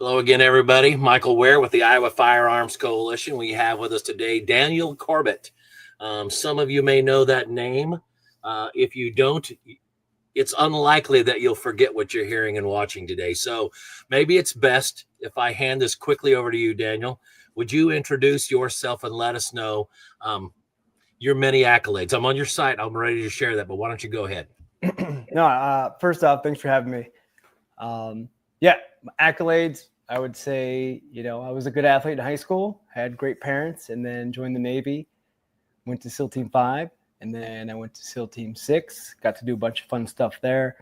Hello again, everybody. Michael Ware with the Iowa Firearms Coalition. We have with us today Daniel Corbett. Some of you may know that name. If you don't, it's unlikely that you'll forget what you're hearing and watching today. So maybe it's best if I hand this quickly over to you, Daniel. Would you introduce yourself and let us know your many accolades? I'm on your site. I'm ready to share that, but why don't you go ahead? First off, thanks for having me. Accolades, I would say, I was a good athlete in high school, had great parents, and then joined the Navy, went to SEAL Team 5, and then I went to SEAL Team 6, got to do a bunch of fun stuff there.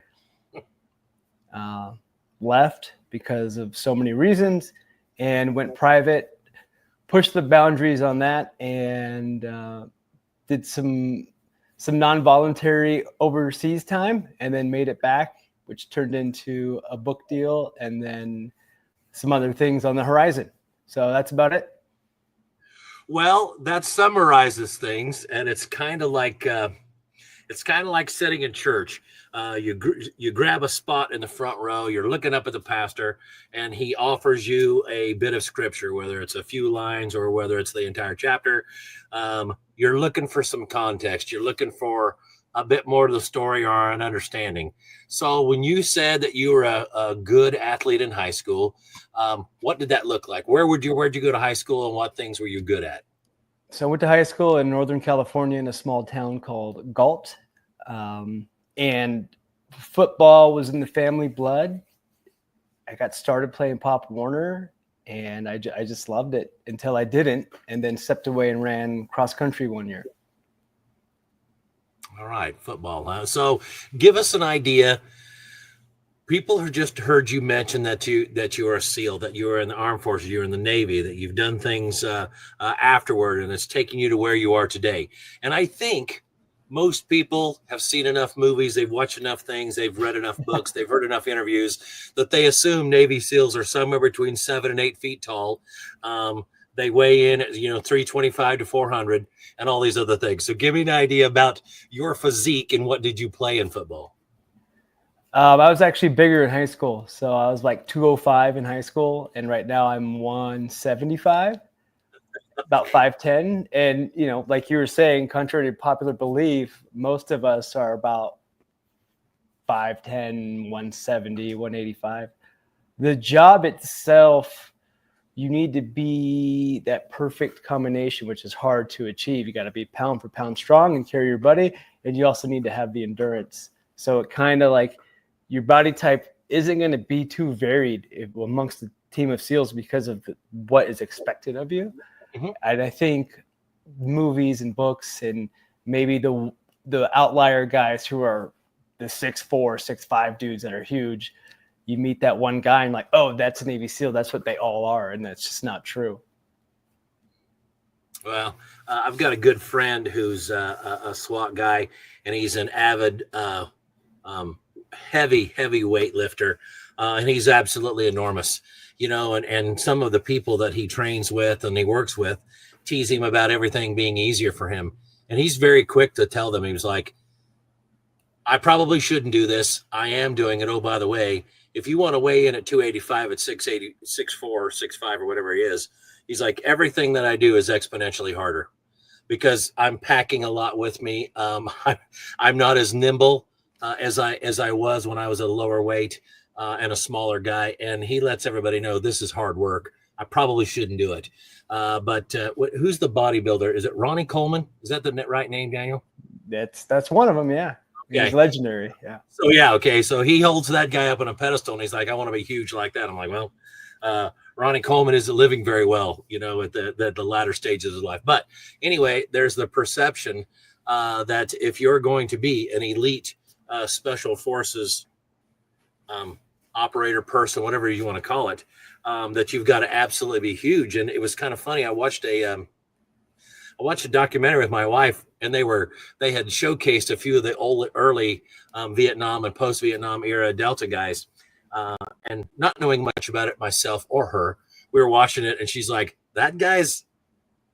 Left because of so many reasons and went private, pushed the boundaries on that, and did some non-voluntary overseas time, and then made it back, which turned into a book deal and then some other things on the horizon. So that's about it. Well, that summarizes things, and it's kind of like sitting in church. You grab a spot in the front row, you're looking up at the pastor, and he offers you a bit of scripture, whether it's a few lines or whether it's the entire chapter. You're looking for some context. You're looking for a bit more to the story or an understanding. So when you said that you were a good athlete in high school, what did that look like? Where'd you go to high school, and what things were you good at? So I went to high school in Northern California in a small town called Galt. And football was in the family blood. I got started playing Pop Warner, and I just loved it until I didn't, and then stepped away and ran cross country one year. All right, football. So give us an idea. People have just heard you mention that you are a SEAL, that you are in the Armed Forces, you're in the Navy, that you've done things afterward, and it's taking you to where you are today. And I think most people have seen enough movies, they've watched enough things, they've read enough books, they've heard enough interviews that they assume Navy SEALs are somewhere between 7 and 8 feet tall. They weigh in at 325 to 400 and all these other things. So give me an idea about your physique and what did you play in football? I was actually bigger in high school. So I was like 205 in high school. And right now I'm 175, about 5'10". And, like you were saying, contrary to popular belief, most of us are about 5'10", 170, 185. The job itself, you need to be that perfect combination, which is hard to achieve. You got to be pound for pound strong and carry your buddy. And you also need to have the endurance. So it kind of like your body type isn't going to be too varied amongst the team of SEALs because of what is expected of you. Mm-hmm. And I think movies and books and maybe the outlier guys who are the 6'4", 6'5" dudes that are huge, you meet that one guy and like, oh, that's a Navy SEAL. That's what they all are. And that's just not true. Well, I've got a good friend who's a SWAT guy, and he's an avid heavy weightlifter. And he's absolutely enormous, and some of the people that he trains with and he works with tease him about everything being easier for him. And he's very quick to tell them, he was like, I probably shouldn't do this. I am doing it. Oh, by the way, if you want to weigh in at 285 at 6'4", 6'5", or whatever he is, he's like, everything that I do is exponentially harder because I'm packing a lot with me. I'm not as nimble as I was when I was at a lower weight and a smaller guy. And he lets everybody know this is hard work. I probably shouldn't do it. But who's the bodybuilder? Is it Ronnie Coleman? Is that the right name, Daniel? That's one of them. Yeah. Okay. He's legendary. Yeah. So, yeah. Okay. So he holds that guy up on a pedestal and he's like, I want to be huge like that. I'm like, well, Ronnie Coleman isn't living very well, at the latter stages of life. But anyway, there's the perception that if you're going to be an elite special forces operator person, whatever you want to call it, that you've got to absolutely be huge. And it was kind of funny. I watched a documentary with my wife, and they had showcased a few of the early Vietnam and post-Vietnam era Delta guys. And not knowing much about it myself or her, we were watching it, and she's like, that guy's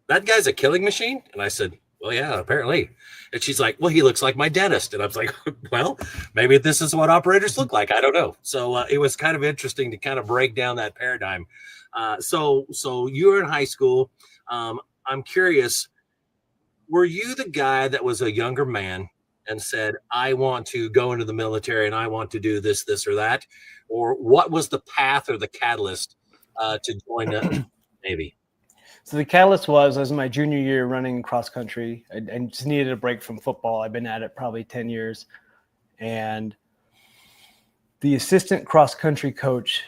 a killing machine? And I said, well, yeah, apparently. And she's like, well, he looks like my dentist. And I was like, well, maybe this is what operators look like. I don't know. So it was kind of interesting to kind of break down that paradigm. So you were in high school. I'm curious, were you the guy that was a younger man and said, I want to go into the military and I want to do this, this, or that? Or what was the path or the catalyst to join the Navy? So the catalyst was my junior year running cross country. I just needed a break from football. I've been at it probably 10 years. And the assistant cross country coach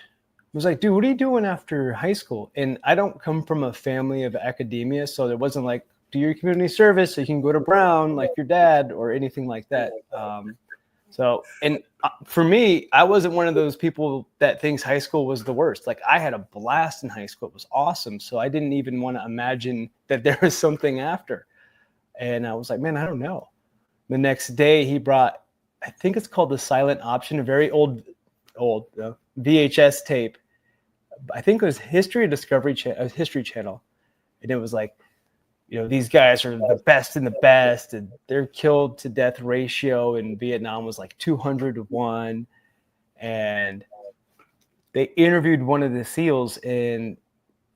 was like, dude, what are you doing after high school? And I don't come from a family of academia. So there wasn't like, do your community service so you can go to Brown like your dad or anything like that. For me, I wasn't one of those people that thinks high school was the worst. Like I had a blast in high school. It was awesome. So I didn't even want to imagine that there was something after. And I was like, man, I don't know. The next day he brought, I think it's called the Silent Option, a very old VHS tape. I think it was History Channel. And it was like, these guys are the best in the best, and their killed to death ratio in Vietnam was like 200 to 1. And they interviewed one of the SEALs, and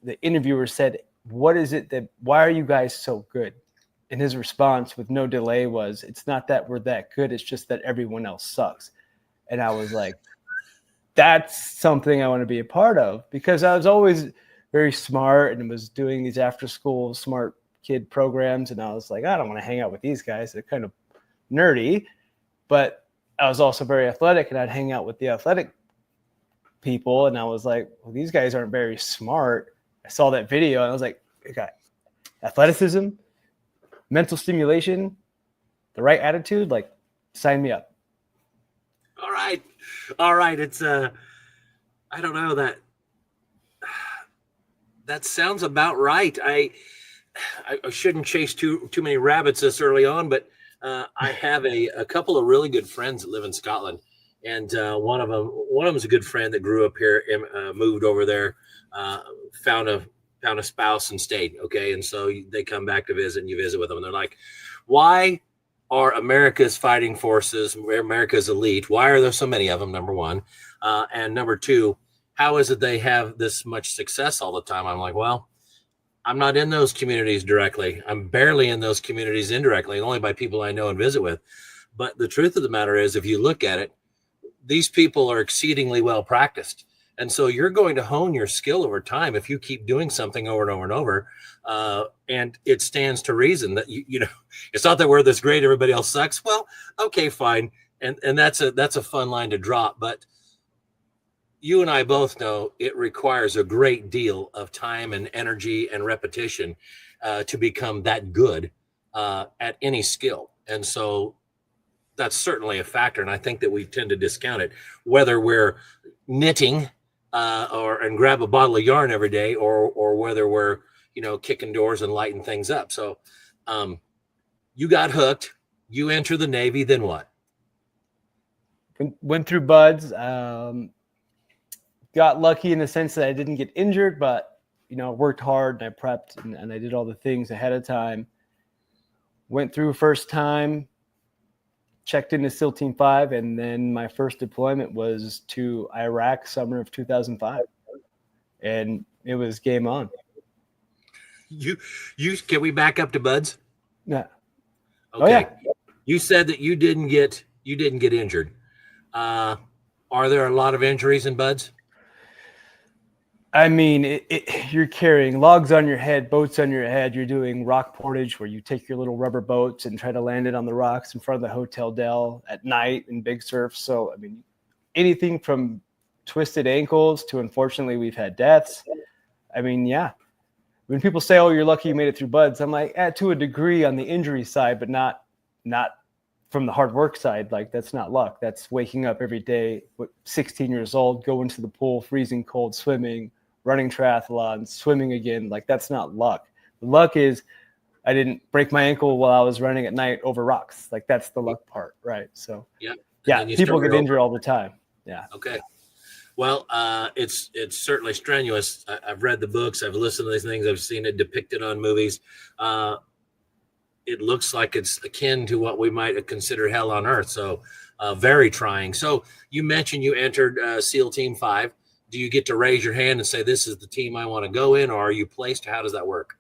the interviewer said, why are you guys so good? And his response with no delay was, it's not that we're that good. It's just that everyone else sucks. And I was like, that's something I want to be a part of, because I was always very smart and was doing these after school smart kid programs. And I was like, I don't want to hang out with these guys. They're kind of nerdy, but I was also very athletic, and I'd hang out with the athletic people. And I was like, well, these guys aren't very smart. I saw that video and I was like, okay, athleticism, mental stimulation, the right attitude, like sign me up. All right. It's I don't know, that sounds about right. I shouldn't chase too many rabbits this early on, but I have a couple of really good friends that live in Scotland, and one of them is a good friend that grew up here, moved over there, found a spouse and stayed. Okay, and so they come back to visit, and you visit with them, and they're like, "Why are America's fighting forces, America's elite? Why are there so many of them? Number one, and number two, how is it they have this much success all the time?" I'm like, well, I'm not in those communities directly. I'm barely in those communities indirectly, only by people I know and visit with. But the truth of the matter is, if you look at it, these people are exceedingly well practiced. And so you're going to hone your skill over time if you keep doing something over and over and over. And it stands to reason that, it's not that we're this great, everybody else sucks. Well, okay, fine. And that's a fun line to drop. But you and I both know it requires a great deal of time and energy and repetition to become that good at any skill. And so that's certainly a factor. And I think that we tend to discount it, whether we're knitting and grab a bottle of yarn every day, or whether we're, kicking doors and lighting things up. So you got hooked, you enter the Navy, then what? Went through BUDS. Got lucky in the sense that I didn't get injured, but, worked hard and I prepped and I did all the things ahead of time. Went through first time, checked into SEAL Team 5, and then my first deployment was to Iraq summer of 2005. And it was game on. You can we back up to BUDS? Yeah. Okay. Oh, yeah. You said that you didn't get injured. Are there a lot of injuries in BUDS? I mean, you're carrying logs on your head, boats on your head. You're doing rock portage where you take your little rubber boats and try to land it on the rocks in front of the Hotel Del at night in big surf. So, I mean, anything from twisted ankles to, unfortunately, we've had deaths. I mean, yeah. When people say, oh, you're lucky you made it through BUDS, I'm like, to a degree on the injury side, but not from the hard work side. Like, that's not luck. That's waking up every day, 16 years old, going to the pool, freezing cold, swimming, running triathlons, swimming again. Like, that's not luck. The luck is I didn't break my ankle while I was running at night over rocks. Like, that's the luck part, right? So, yeah, people get injured all the time. Yeah. Okay. Well, it's certainly strenuous. I've read the books. I've listened to these things. I've seen it depicted on movies. it looks like it's akin to what we might consider hell on earth. So very trying. So you mentioned you entered SEAL Team 5. Do you get to raise your hand and say, this is the team I want to go in, or are you placed? How does that work?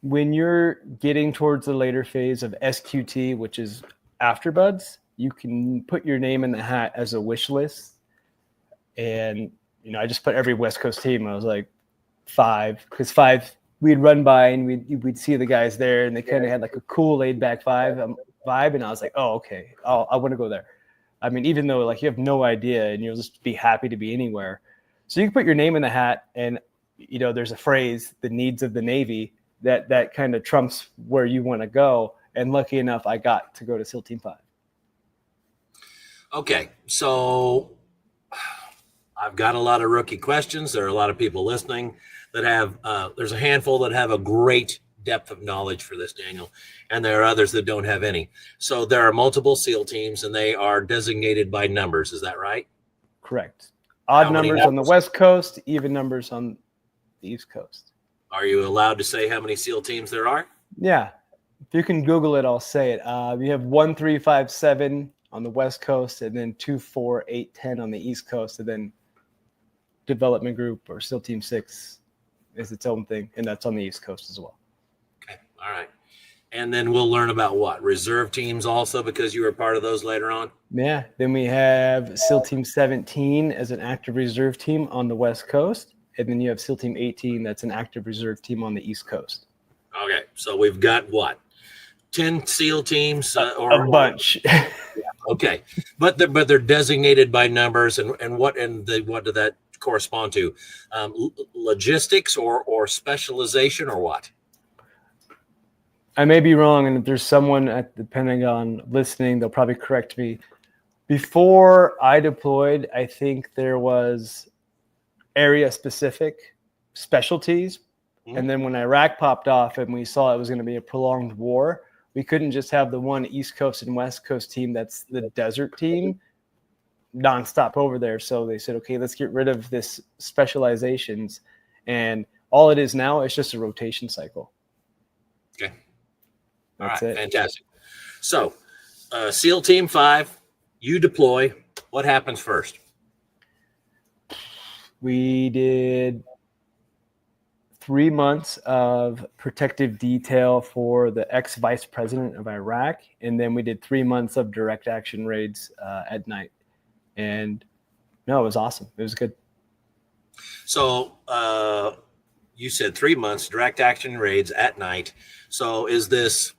When you're getting towards the later phase of SQT, which is afterbuds, you can put your name in the hat as a wish list. And, I just put every West Coast team. I was like 5, because 5, we'd run by and we'd see the guys there, and they kind of had like a cool laid back vibe. And I was like, oh, okay, I want to go there. I mean, even though like you have no idea and you'll just be happy to be anywhere. So you can put your name in the hat, and, there's a phrase, the needs of the Navy, that kind of trumps where you want to go. And lucky enough, I got to go to SEAL Team 5. Okay, so I've got a lot of rookie questions. There are a lot of people listening that have, there's a handful that have a great depth of knowledge for this, Daniel, and there are others that don't have any. So there are multiple SEAL teams, and they are designated by numbers. Is that right? Correct. Odd numbers on the West Coast, even numbers on the East Coast. Are you allowed to say how many SEAL teams there are? Yeah. If you can Google it, I'll say it. We have 1, 3, 5, 7 on the West Coast, and then 2, 4, 8, 10 on the East Coast, and then Development Group or SEAL Team 6 is its own thing, and that's on the East Coast as well. Okay. All right. And then we'll learn about what? Reserve teams also, because you were part of those later on? Yeah. Then we have SEAL Team 17 as an active reserve team on the West Coast. And then you have SEAL Team 18 that's an active reserve team on the East Coast. Okay. So we've got what? 10 SEAL teams? Or a bunch. Yeah, okay. But they're designated by numbers, and what did that correspond to? Logistics or specialization or what? I may be wrong, and if there's someone at the Pentagon listening, they'll probably correct me. Before I deployed, I think there was area-specific specialties. Mm-hmm. And then when Iraq popped off and we saw it was going to be a prolonged war, we couldn't just have the one East Coast and West Coast team that's the desert team nonstop over there. So they said, okay, let's get rid of this specializations. And all it is now is just a rotation cycle. Okay. That's all right, it. Fantastic. So, SEAL Team 5, you deploy. What happens first? We did 3 months of protective detail for the ex-vice president of Iraq, and then we did 3 months of direct action raids at night. And no, it was awesome. It was good. So, you said 3 months direct action raids at night. So, is this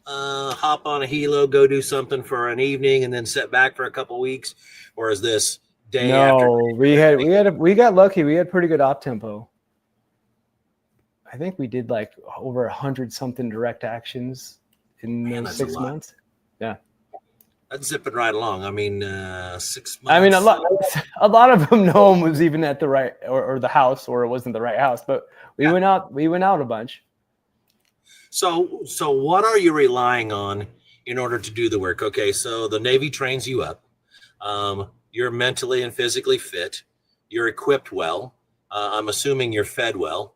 hop on a helo, go do something for an evening, and then sit back for a couple weeks, or is this day after? No, we got lucky. We had pretty good op tempo. I think we did like over 100 something direct actions in those 6 months. Yeah, that's zipping right along. I mean, 6 months. I mean, a lot of them, no one was even at the right or the house, or it wasn't the right house. But we went out a bunch. So what are you relying on in order to do the work? Okay, so the Navy trains you up. You're mentally and physically fit. You're equipped well. I'm assuming you're fed well.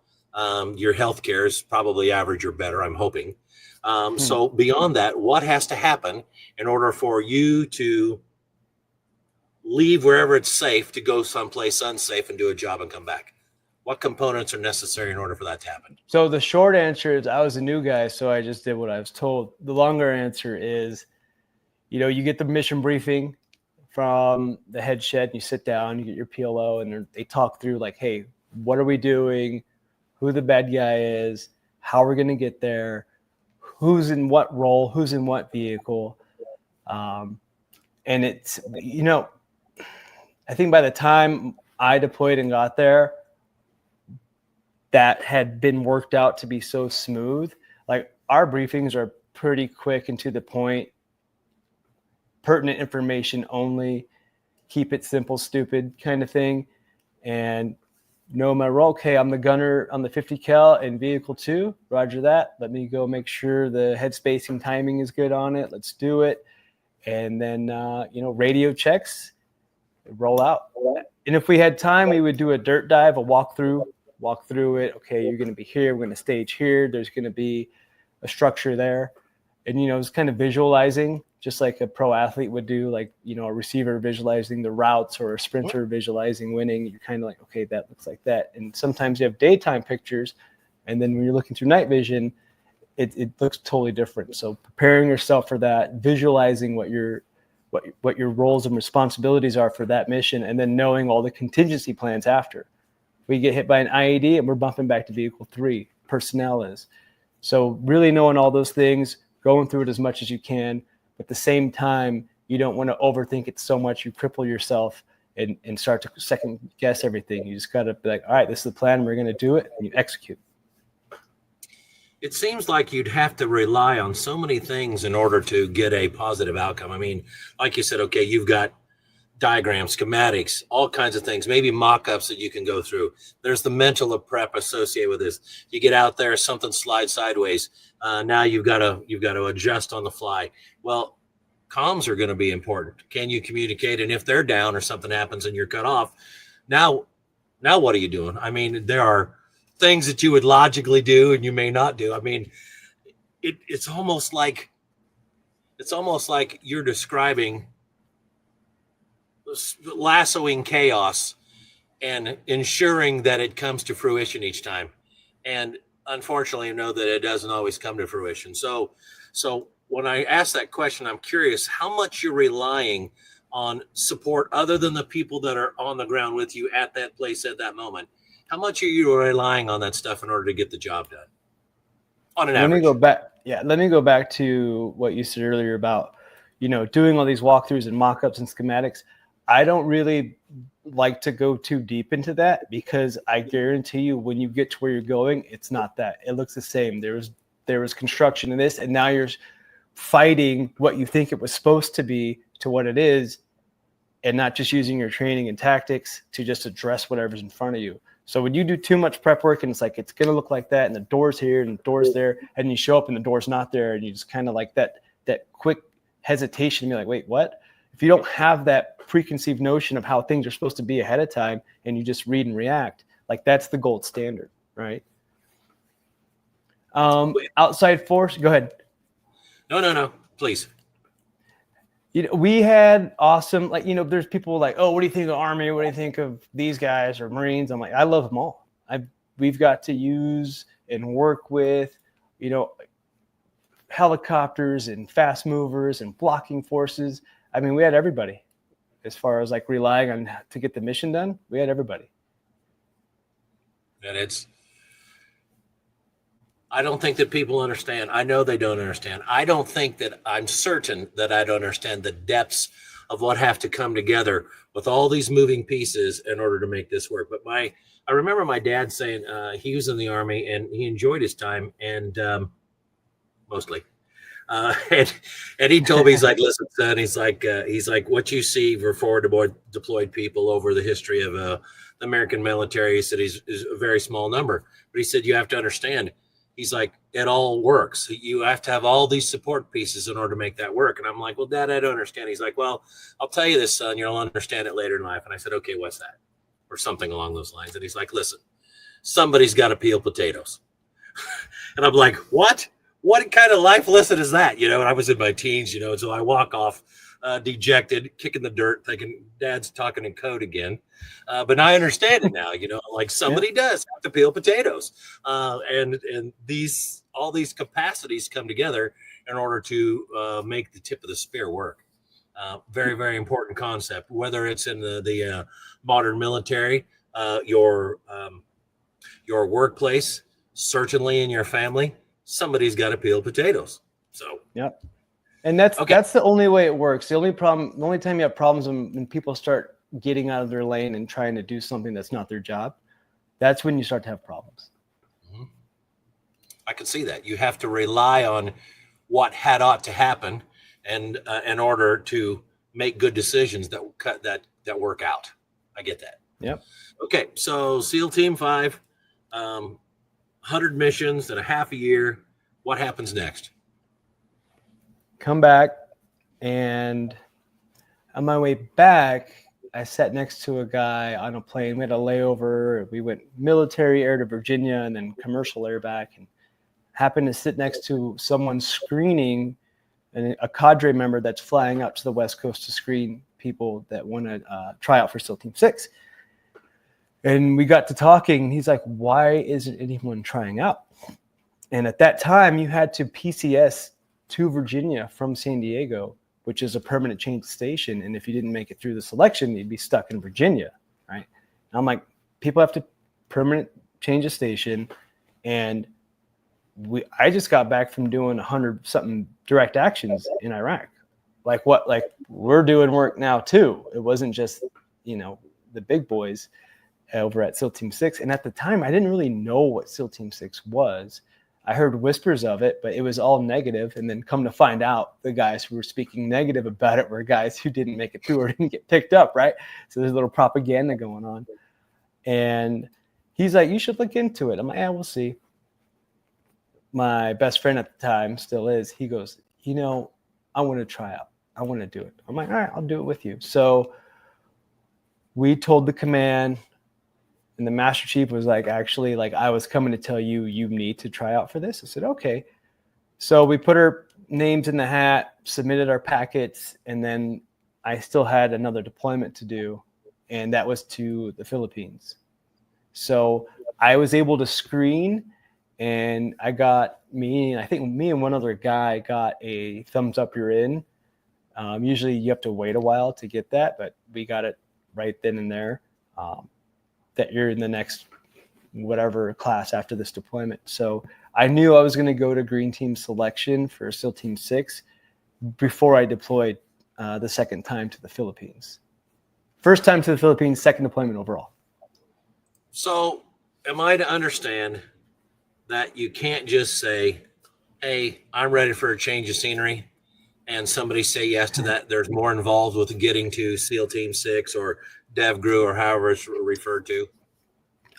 Your health care is probably average or better, I'm hoping. So beyond that, what has to happen in order for you to leave wherever it's safe to go someplace unsafe and do a job and come back? What components are necessary in order for that to happen? So the short answer is I was a new guy, so I just did what I was told. The longer answer is, you get the mission briefing from the head shed, and you sit down, you get your PLO, and they talk through like, hey, what are we doing? Who the bad guy is, how we're going to get there, who's in what role, who's in what vehicle. And it's, I think by the time I deployed and got there, that had been worked out to be so smooth. Like our briefings are pretty quick and to the point, pertinent information only, keep it simple, stupid kind of thing. And know my role. Okay, I'm the gunner on the 50 cal in vehicle 2. Roger that. Let me go make sure the head spacing timing is good on it. Let's do it. And then, radio checks, roll out. And if we had time, we would do a dirt dive, a walk through it. Okay, you're going to be here. We're going to stage here. There's going to be a structure there. And, it's kind of visualizing, just like a pro athlete would do, like, a receiver visualizing the routes or a sprinter visualizing winning. You're kind of like, okay, that looks like that. And sometimes you have daytime pictures, and then when you're looking through night vision, it looks totally different. So preparing yourself for that, visualizing what your roles and responsibilities are for that mission, and then knowing all the contingency plans after. We get hit by an IED and we're bumping back to vehicle 3. Personnel is. So really knowing all those things, going through it as much as you can. But at the same time, you don't want to overthink it so much you cripple yourself and start to second guess everything. You just got to be like, all right, this is the plan. We're going to do it, and you execute. It seems like you'd have to rely on so many things in order to get a positive outcome. I mean, like you said, okay, you've got diagrams, schematics, all kinds of things, maybe mock-ups that you can go through. There's the mental prep associated with this. You get out there, something slides sideways. Now you've got to adjust on the fly. Well, comms are going to be important. Can you communicate? And if they're down or something happens and you're cut off, now what are you doing? I mean, there are things that you would logically do and you may not do. I mean, it's almost like you're describing lassoing chaos and ensuring that it comes to fruition each time. And unfortunately, I know that it doesn't always come to fruition. So when I ask that question, I'm curious how much you're relying on support other than the people that are on the ground with you at that place at that moment. How much are you relying on that stuff in order to get the job done on an average? Let me go back to what you said earlier about, doing all these walkthroughs and mock-ups and schematics. I don't really like to go too deep into that, because I guarantee you when you get to where you're going, it's not that. It looks the same. There was construction in this, and now you're fighting what you think it was supposed to be to what it is, and not just using your training and tactics to just address whatever's in front of you. So when you do too much prep work and it's like, it's going to look like that, and the door's here and the door's there, and you show up and the door's not there, and you just kind of like that quick hesitation, you're like, wait, what? If you don't have that preconceived notion of how things are supposed to be ahead of time, and you just read and react, like that's the gold standard, right? Outside force, go ahead. No, please. We had awesome, there's people like, oh, what do you think of the Army? What do you think of these guys or Marines? I'm like, I love them all. We've got to use and work with, helicopters and fast movers and blocking forces. I mean, we had everybody. As far as like relying on to get the mission done, we had everybody. And I don't think that people understand. I know they don't understand. I'm certain that I don't understand the depths of what have to come together with all these moving pieces in order to make this work. But I remember my dad saying he was in the Army and he enjoyed his time, and mostly. And he told me, he's like, listen, son, he's like, what you see for forward deployed people over the history of the American military, he said is a very small number. But he said, you have to understand, he's like, it all works. You have to have all these support pieces in order to make that work. And I'm like, well, Dad, I don't understand. He's like, well, I'll tell you this, son, you'll understand it later in life. And I said, okay, what's that? Or something along those lines. And he's like, listen, somebody's got to peel potatoes. And I'm like, what? What kind of life lesson is that? And I was in my teens, so I walk off dejected, kicking the dirt, thinking Dad's talking in code again. But I understand it now, like somebody does have to peel potatoes. And all these capacities come together in order to make the tip of the spear work. Very, very important concept, whether it's in the modern military, your workplace, certainly in your family. Somebody's got to peel potatoes. So, yep. And that's the only way it works. The only time you have problems when people start getting out of their lane and trying to do something that's not their job, that's when you start to have problems. Mm-hmm. I can see that. You have to rely on what had ought to happen, and in order to make good decisions that work out. I get that. Yep. Okay, so SEAL Team 5. 100 missions in a half a year. What happens next? Come back, and on my way back, I sat next to a guy on a plane. We had a layover. We went military air to Virginia and then commercial air back. And happened to sit next to someone screening a cadre member that's flying out to the West Coast to screen people that want to try out for SEAL Team 6. And we got to talking. He's like, why isn't anyone trying out? And at that time, you had to PCS to Virginia from San Diego, which is a permanent change station. And if you didn't make it through the selection, you'd be stuck in Virginia, right? And I'm like, people have to permanent change of station. And I just got back from doing 100-something direct actions in Iraq. Like we're doing work now too. It wasn't just, the big boys over at SEAL Team 6. And at the time, I didn't really know what SEAL Team 6 was. I heard whispers of it, but it was all negative. And then come to find out, the guys who were speaking negative about it were guys who didn't make it through or didn't get picked up, right? So there's a little propaganda going on. And he's like, you should look into it. I'm like, yeah, we'll see. My best friend at the time, still is, he goes, I want to try out. I want to do it. I'm like, all right, I'll do it with you. So we told the command, and the Master Chief was like, actually, I was coming to tell you, you need to try out for this. I said, okay. So we put our names in the hat, submitted our packets, and then I still had another deployment to do, and that was to the Philippines. So I was able to screen, and I think me and one other guy got a thumbs up, you're in. Usually you have to wait a while to get that, but we got it right then and there. That you're in the next whatever class after this deployment. So I knew I was going to go to Green Team selection for SEAL Team 6 before I deployed the second time to the Philippines. First time to the Philippines, second deployment overall. So am I to understand that you can't just say, hey, I'm ready for a change of scenery, and somebody say yes to that? There's more involved with getting to SEAL Team 6 or DevGru or however it's referred to?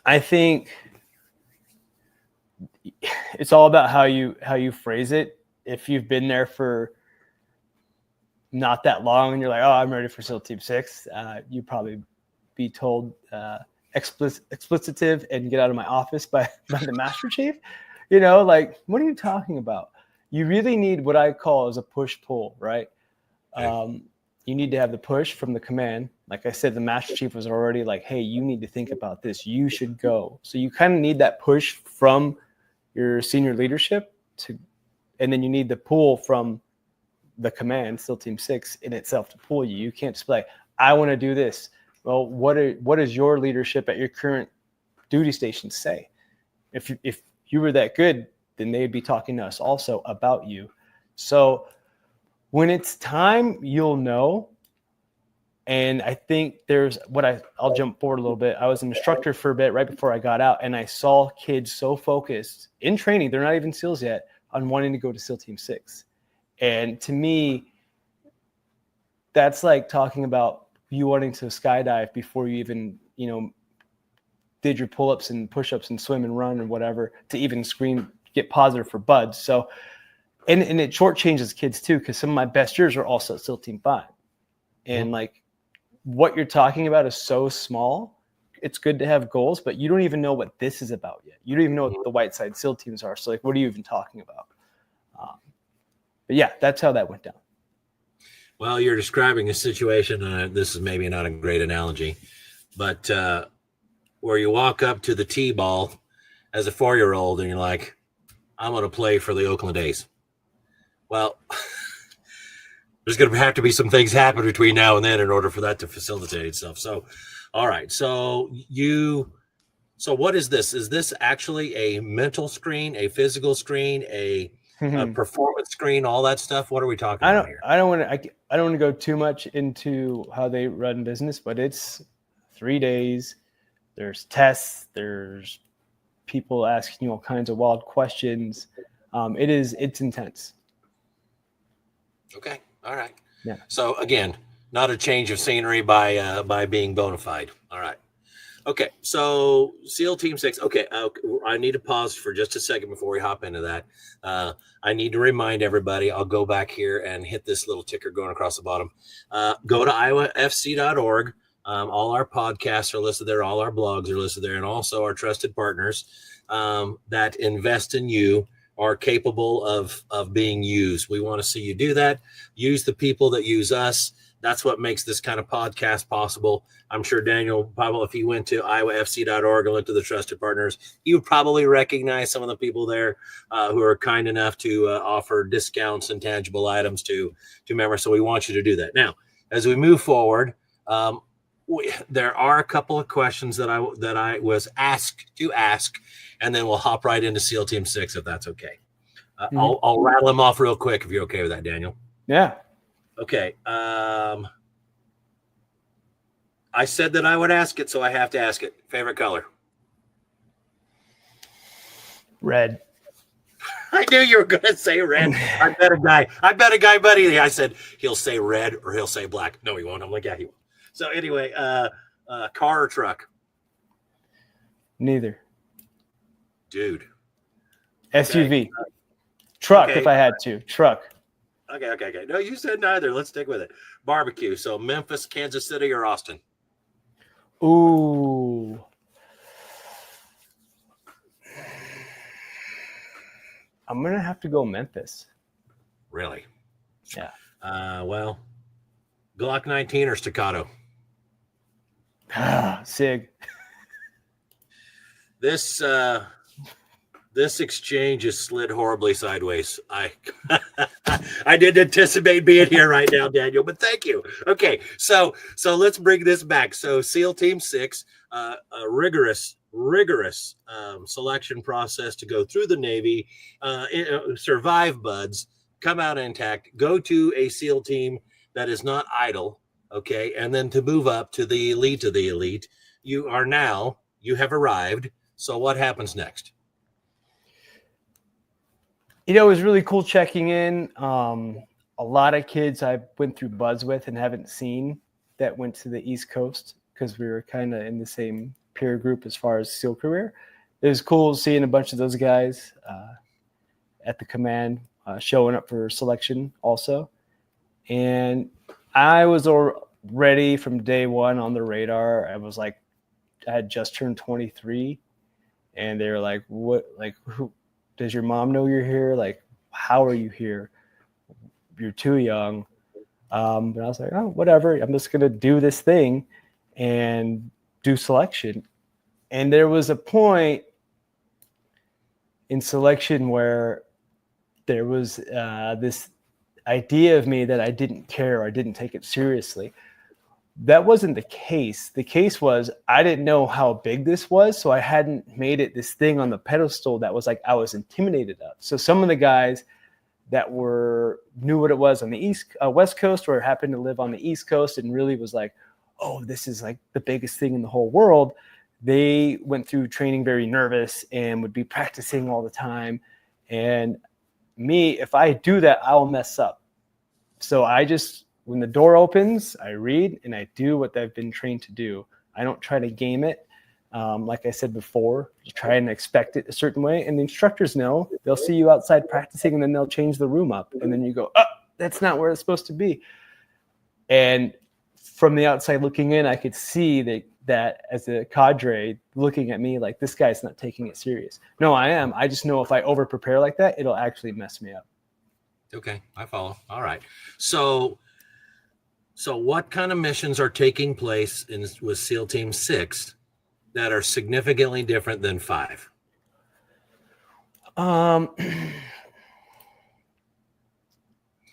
I think it's all about how you phrase it. If you've been there for not that long and you're like, oh, I'm ready for SEAL Team 6, you probably be told explicitive and get out of my office by the Master Chief. What are you talking about? You really need what I call as a push-pull, right? Okay. You need to have the push from the command. Like I said, the Master Chief was already like, hey, you need to think about this. You should go. So you kind of need that push from your senior leadership and then you need the pull from the command, SEAL Team 6 in itself to pull you. You can't just be like, I want to do this. Well, what does your leadership at your current duty station say? If you were that good, then they'd be talking to us also about you. So when it's time, you'll know. And I think I'll jump forward a little bit. I was an instructor for a bit right before I got out, and I saw kids so focused in training, they're not even SEALs yet, on wanting to go to SEAL Team 6. And to me, that's like talking about you wanting to skydive before you even, did your pull-ups and push-ups and swim and run and whatever to even get positive for buds. So, and it shortchanges kids too, because some of my best years are also at SEAL Team 5. And what you're talking about is so small. It's good to have goals, but you don't even know what this is about yet. You don't even know what the white side SEAL teams are. So what are you even talking about? But yeah, that's how that went down. Well, you're describing a situation. This is maybe not a great analogy, but where you walk up to the T-ball as a 4-year-old and you're like, I'm going to play for the Oakland A's. Well, there's going to have to be some things happen between now and then in order for that to facilitate itself. So, all right. So what is this? Is this actually a mental screen, a physical screen, a performance screen, all that stuff? What are we talking about here? I don't want to go too much into how they run business, but it's 3 days. There's tests. There's people asking you all kinds of wild questions. It's intense. Okay. All right. Yeah. So again, not a change of scenery by being bona fide. All right. Okay. So SEAL Team 6. Okay. I need to pause for just a second before we hop into that. I need to remind everybody, I'll go back here and hit this little ticker going across the bottom. Go to iowafc.org. All our podcasts are listed there. All our blogs are listed there. And also our trusted partners that invest in you are capable of being used. We want to see you do that. Use the people that use us. That's what makes this kind of podcast possible. I'm sure Daniel, probably if you went to iowafc.org and looked to the trusted partners, you would probably recognize some of the people there who are kind enough to offer discounts and tangible items to members. So we want you to do that. Now, as we move forward, there are a couple of questions that I was asked to ask, and then we'll hop right into SEAL Team 6 if that's okay. I'll rattle them off real quick if you're okay with that, Daniel. Yeah. Okay. I said that I would ask it, so I have to ask it. Favorite color? Red. I knew you were going to say red. I bet a guy, buddy. I said he'll say red or he'll say black. No, he won't. I'm like, yeah, he will. So anyway, car or truck? Neither. Dude. SUV. Okay. Truck, okay. if I had to. Truck. Okay. No, you said neither. Let's stick with it. Barbecue. So Memphis, Kansas City, or Austin? Ooh. I'm going to have to go Memphis. Really? Yeah. Well, Glock 19 or Staccato? Sig. This exchange has slid horribly sideways. I didn't anticipate being here right now, Daniel, but thank you. Okay, so let's bring this back. So SEAL Team 6, a rigorous selection process to go through the Navy, survive buds, come out intact, go to a SEAL team that is not idle, okay, and then to move up to the elite of the elite. You have arrived. So what happens next? It was really cool checking in. A lot of kids I went through buds with and haven't seen that went to the East Coast because we were kind of in the same peer group as far as SEAL career. It was cool seeing a bunch of those guys at the command showing up for selection also. And I was already from day one on the radar. I had just turned 23 and they were like, what, like, who, does your mom know you're here? Like, how are you here? You're too young. But I was like, oh, whatever. I'm just going to do this thing and do selection. And there was a point in selection where there was this idea of me that I didn't care or I didn't take it seriously. That wasn't the case. The case was I didn't know how big this was, so I hadn't made it this thing on the pedestal that was like I was intimidated of. So some of the guys that knew what it was on the West Coast or happened to live on the East Coast and really was like, oh, this is like the biggest thing in the whole world. They went through training very nervous and would be practicing all the time. And me, if I do that, I'll mess up. So I just, when the door opens, I read and I do what I've been trained to do. I don't try to game it. Like I said before, you try and expect it a certain way. And the instructors know. They'll see you outside practicing and then they'll change the room up. And then you go, oh, that's not where it's supposed to be. And from the outside looking in, I could see that as a cadre looking at me like, this guy's not taking it serious. No, I am. I just know if I over prepare like that, it'll actually mess me up. Okay, I follow. All right. So what kind of missions are taking place with SEAL Team 6 that are significantly different than 5? I'm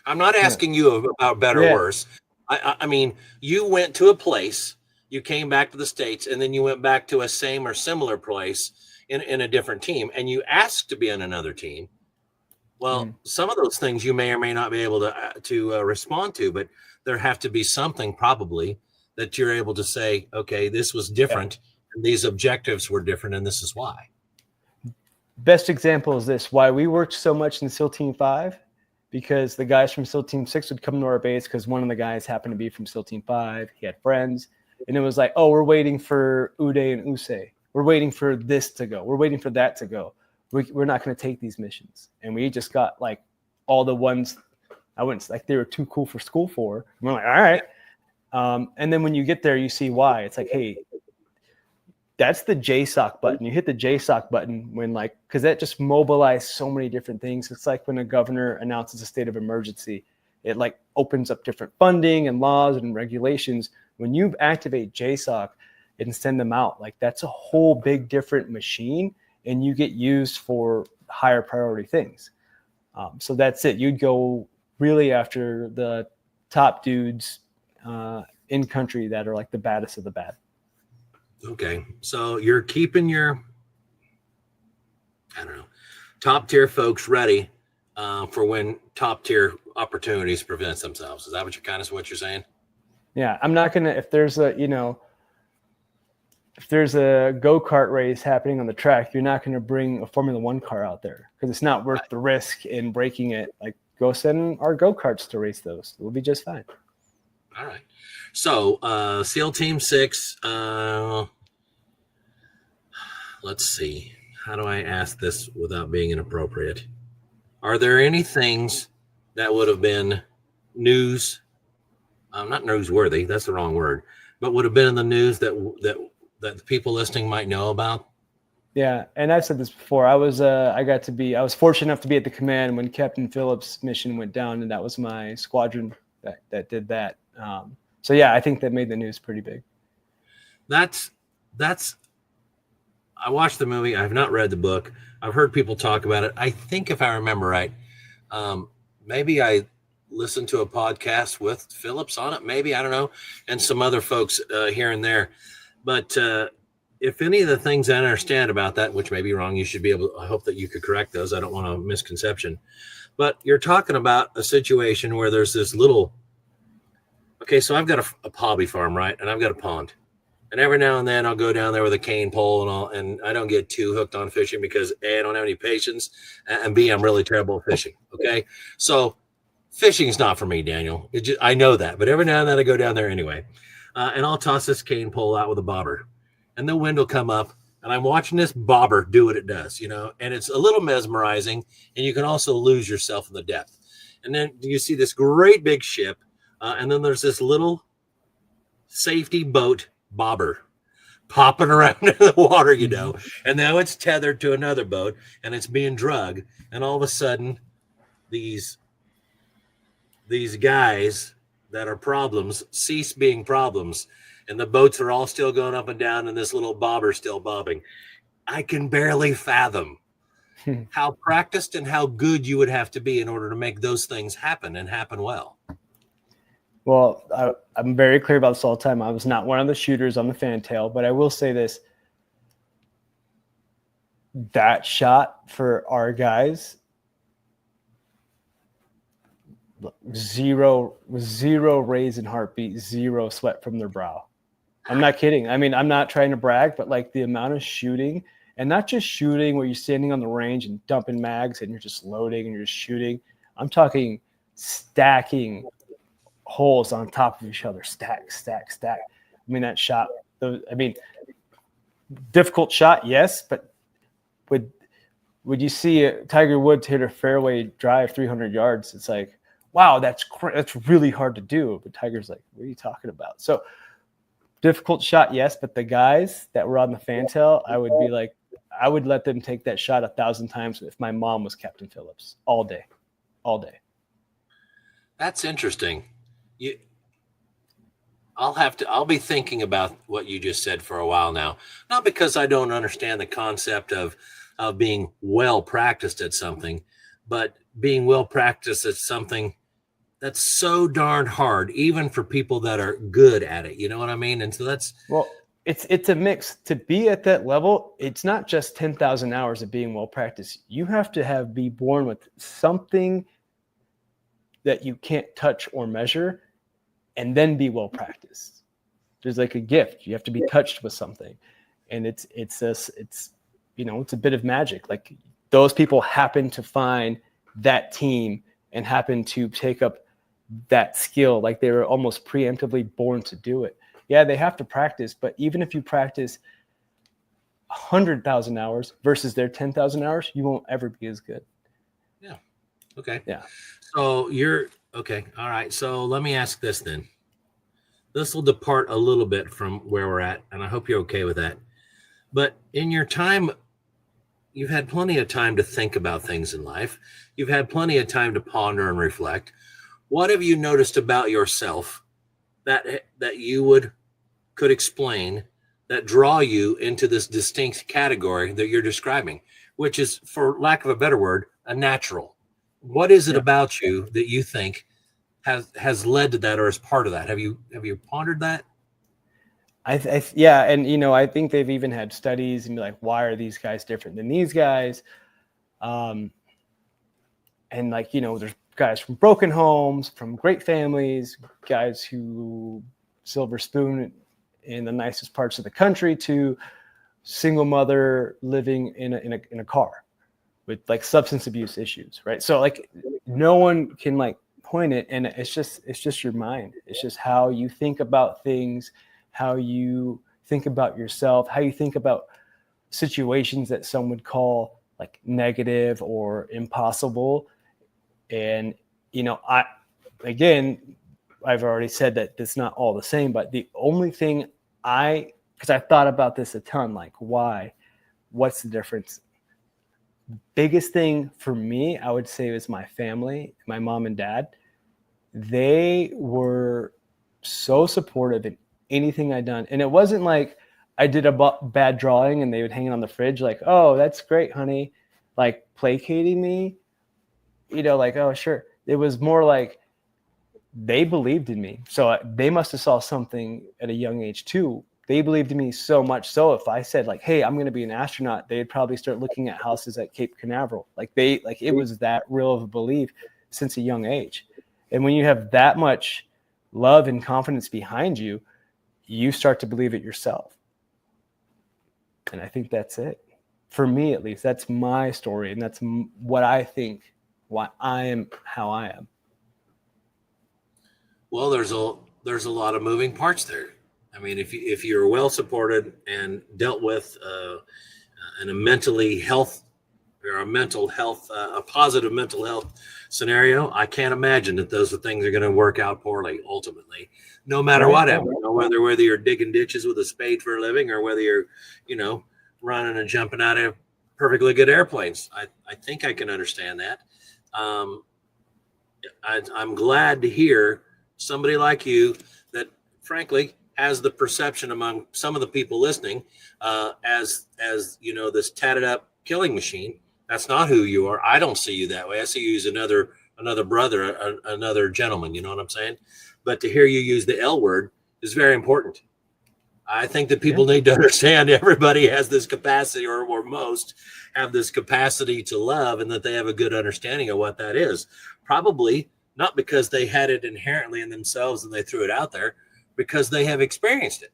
not asking you about better or worse. I mean, you went to a place, you came back to the States, and then you went back to a same or similar place in a different team, and you asked to be on another team. Well, some of those things you may or may not be able to respond to, but there have to be something probably that you're able to say, okay, this was different, and these objectives were different, and this is why. Best example is this, why we worked so much in SEAL Team 5, because the guys from SEAL Team 6 would come to our base because one of the guys happened to be from SEAL Team 5. He had friends, and it was like, oh, we're waiting for Uday and Usay. We're waiting for this to go. We're waiting for that to go. We're not going to take these missions. And we just got like all the ones I wouldn't like they were too cool for school for. And we're like, all right. And then when you get there, you see why. It's like, hey, that's the JSOC button. You hit the JSOC button when like, because that just mobilized so many different things. It's like when a governor announces a state of emergency, it like opens up different funding and laws and regulations. When you activate JSOC and send them out, like that's a whole big different machine, and you get used for higher priority things. So that's it. You'd go really after the top dudes in country that are like the baddest of the bad. Okay, so you're keeping your, I don't know, top tier folks ready for when top tier opportunities present themselves. Is that what what you're saying? Yeah, I'm not gonna, if there's a go-kart race happening on the track, you're not gonna bring a Formula One car out there because it's not worth the risk in breaking it. Like, go send our go-karts to race those. We'll be just fine. All right. So SEAL Team 6, let's see. How do I ask this without being inappropriate? Are there any things that would have been news, not newsworthy, that's the wrong word, but would have been in the news that the people listening might know about? Yeah, and I've said this before. I was fortunate enough to be at the command when Captain Phillips' mission went down, and that was my squadron that did that. So yeah, I think that made the news pretty big. That's. I watched the movie. I have not read the book. I've heard people talk about it. I think if I remember right, maybe I listened to a podcast with Phillips on it. Maybe, I don't know, and some other folks here and there. But if any of the things I understand about that, which may be wrong, you should be able. I hope that you could correct those. I don't want a misconception. But you're talking about a situation where there's this little. Okay, so I've got a hobby farm, right? And I've got a pond. And every now and then I'll go down there with a cane pole and I don't get too hooked on fishing because A, I don't have any patience, and B, I'm really terrible at fishing. Okay, so fishing is not for me, Daniel. I know that, but every now and then I go down there anyway, and I'll toss this cane pole out with a bobber, and the wind will come up, and I'm watching this bobber do what it does, and it's a little mesmerizing, and you can also lose yourself in the depth. And then you see this great big ship. And then there's this little safety boat bobber popping around in the water, and now it's tethered to another boat and it's being drugged. And all of a sudden, these guys that are problems cease being problems, and the boats are all still going up and down, and this little bobber still bobbing. I can barely fathom how practiced and how good you would have to be in order to make those things happen and happen well. Well, I'm very clear about this all the time. I was not one of the shooters on the fantail, but I will say this. That shot for our guys, zero raise in heartbeat, zero sweat from their brow. I'm not kidding. I mean, I'm not trying to brag, but like the amount of shooting, and not just shooting where you're standing on the range and dumping mags and you're just loading and you're just shooting. I'm talking stacking holes on top of each other, stack. I mean, that shot, difficult shot, yes, but would you see Tiger Woods hit a fairway drive 300 yards? It's like, wow, that's really hard to do. But Tiger's like, what are you talking about? So difficult shot, yes, but the guys that were on the fantail, I would be like, I would let them take that shot 1,000 times if my mom was Captain Phillips all day. That's interesting. I'll be thinking about what you just said for a while now, not because I don't understand the concept of being well practiced at something, but being well practiced at something that's so darn hard, even for people that are good at it. You know what I mean? And so it's a mix. To be at that level, it's not just 10,000 hours of being well practiced. You have to be born with something that you can't touch or measure, and then be well practiced. There's like a gift. You have to be touched with something, and it's a bit of magic. Like, those people happen to find that team and happen to take up that skill. Like, they were almost preemptively born to do it. Yeah, they have to practice, but even if you practice 100,000 hours versus their 10,000 hours, you won't ever be as good. Yeah. Okay. Yeah. So you're okay. All right. So let me ask this then. This will depart a little bit from where we're at, and I hope you're okay with that. But in your time, you've had plenty of time to think about things in life. You've had plenty of time to ponder and reflect. What have you noticed about yourself that you could explain that draw you into this distinct category that you're describing, which is, for lack of a better word, a natural? What is it about you that you think has led to that, or is part of that? Have you pondered that? Yeah, and I think they've even had studies and be like, why are these guys different than these guys? And like, there's guys from broken homes, from great families, guys who silver spoon in the nicest parts of the country, to single mother living in a car with like substance abuse issues, right? So like, no one can like point it, and it's just your mind. It's just how you think about things, how you think about yourself, how you think about situations that some would call like negative or impossible. And, I've already said that it's not all the same, but the only thing because I thought about this a ton, like what's the difference? Biggest thing for me, I would say, was my family, my mom and dad. They were so supportive in anything I'd done. And it wasn't like I did a bad drawing and they would hang it on the fridge like, oh, that's great, honey, like placating me, like, oh, sure. It was more like they believed in me. So they must have saw something at a young age too. They believed in me so much so if I said like, hey, I'm going to be an astronaut, they'd probably start looking at houses at Cape Canaveral. It was that real of a belief since a young age. And when you have that much love and confidence behind you, you start to believe it yourself. And I think that's it. For me, at least, that's my story. And that's what I think, why I am how I am. Well, there's a lot of moving parts there. I mean, if you're well supported and dealt with in a mental health, a positive mental health scenario, I can't imagine that those things are going to work out poorly ultimately, no matter what happens. Whether you're digging ditches with a spade for a living, or whether you're, running and jumping out of perfectly good airplanes. I think I can understand that. I'm glad to hear somebody like you that, frankly, has the perception among some of the people listening as this tatted up killing machine. That's not who you are. I don't see you that way. I see you as another brother, another gentleman. You know what I'm saying? But to hear you use the L word is very important. I think that people need to understand everybody has this capacity, or most have this capacity to love, and that they have a good understanding of what that is. Probably not because they had it inherently in themselves and they threw it out there, because they have experienced it.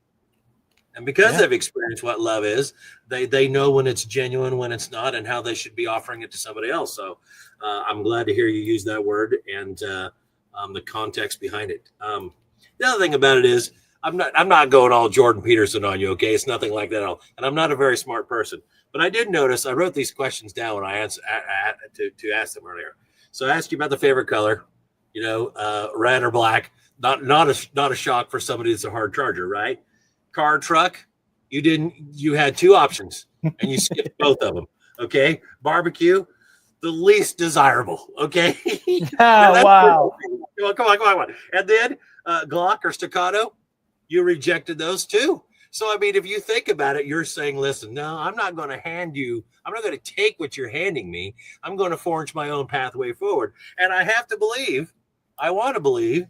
And because they've experienced what love is, they know when it's genuine, when it's not, and how they should be offering it to somebody else. So I'm glad to hear you use that word and the context behind it. The other thing about it is, I'm not going all Jordan Peterson on you, okay? It's nothing like that at all. And I'm not a very smart person. But I did notice, I wrote these questions down when I answered to ask them earlier. So I asked you about the favorite color, red or black. Not a shock for somebody that's a hard charger, right? Car, truck, you had two options and you skipped both of them. Okay. Barbecue, the least desirable. Okay. Wow. Come on. And then Glock or staccato, you rejected those too. So, I mean, if you think about it, you're saying, listen, no, I'm not going to take what you're handing me. I'm going to forge my own pathway forward. And I want to believe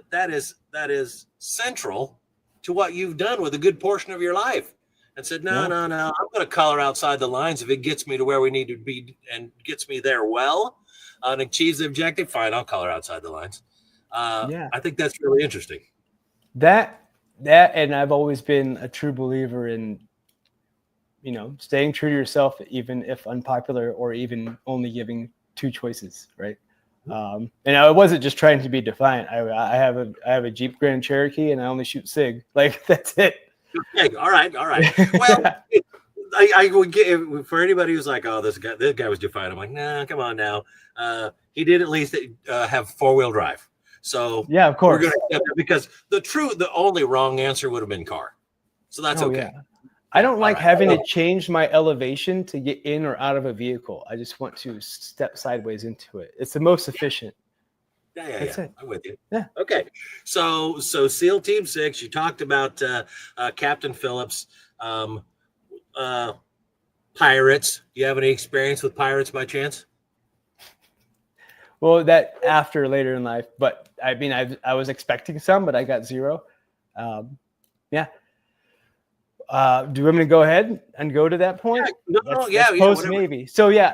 that is central to what you've done with a good portion of your life, and said, no, I'm going to color outside the lines. If it gets me to where we need to be and gets me there and achieves the objective, fine, I'll color outside the lines. I think that's really interesting. That, and I've always been a true believer in, staying true to yourself, even if unpopular, or even only giving two choices, right? And I wasn't just trying to be defiant. I have a Jeep Grand Cherokee, and I only shoot SIG. Like, that's it. Okay, all right. Well, I would get, for anybody who's like, oh, this guy was defiant. I'm like, nah, come on now. He did at least have 4-wheel drive. So yeah, of course. We're going to accept it, because the only wrong answer would have been car. So that's okay. I don't like right. having to change my elevation to get in or out of a vehicle. I just want to step sideways into it. It's the most efficient. That's it. I'm with you. Yeah. Okay. So SEAL Team 6, you talked about Captain Phillips. Pirates. Do you have any experience with pirates by chance? Well, that after later in life, but I mean, I was expecting some, but I got zero. Yeah. Do you want me to go ahead and go to that point? Yeah, post Navy. So yeah,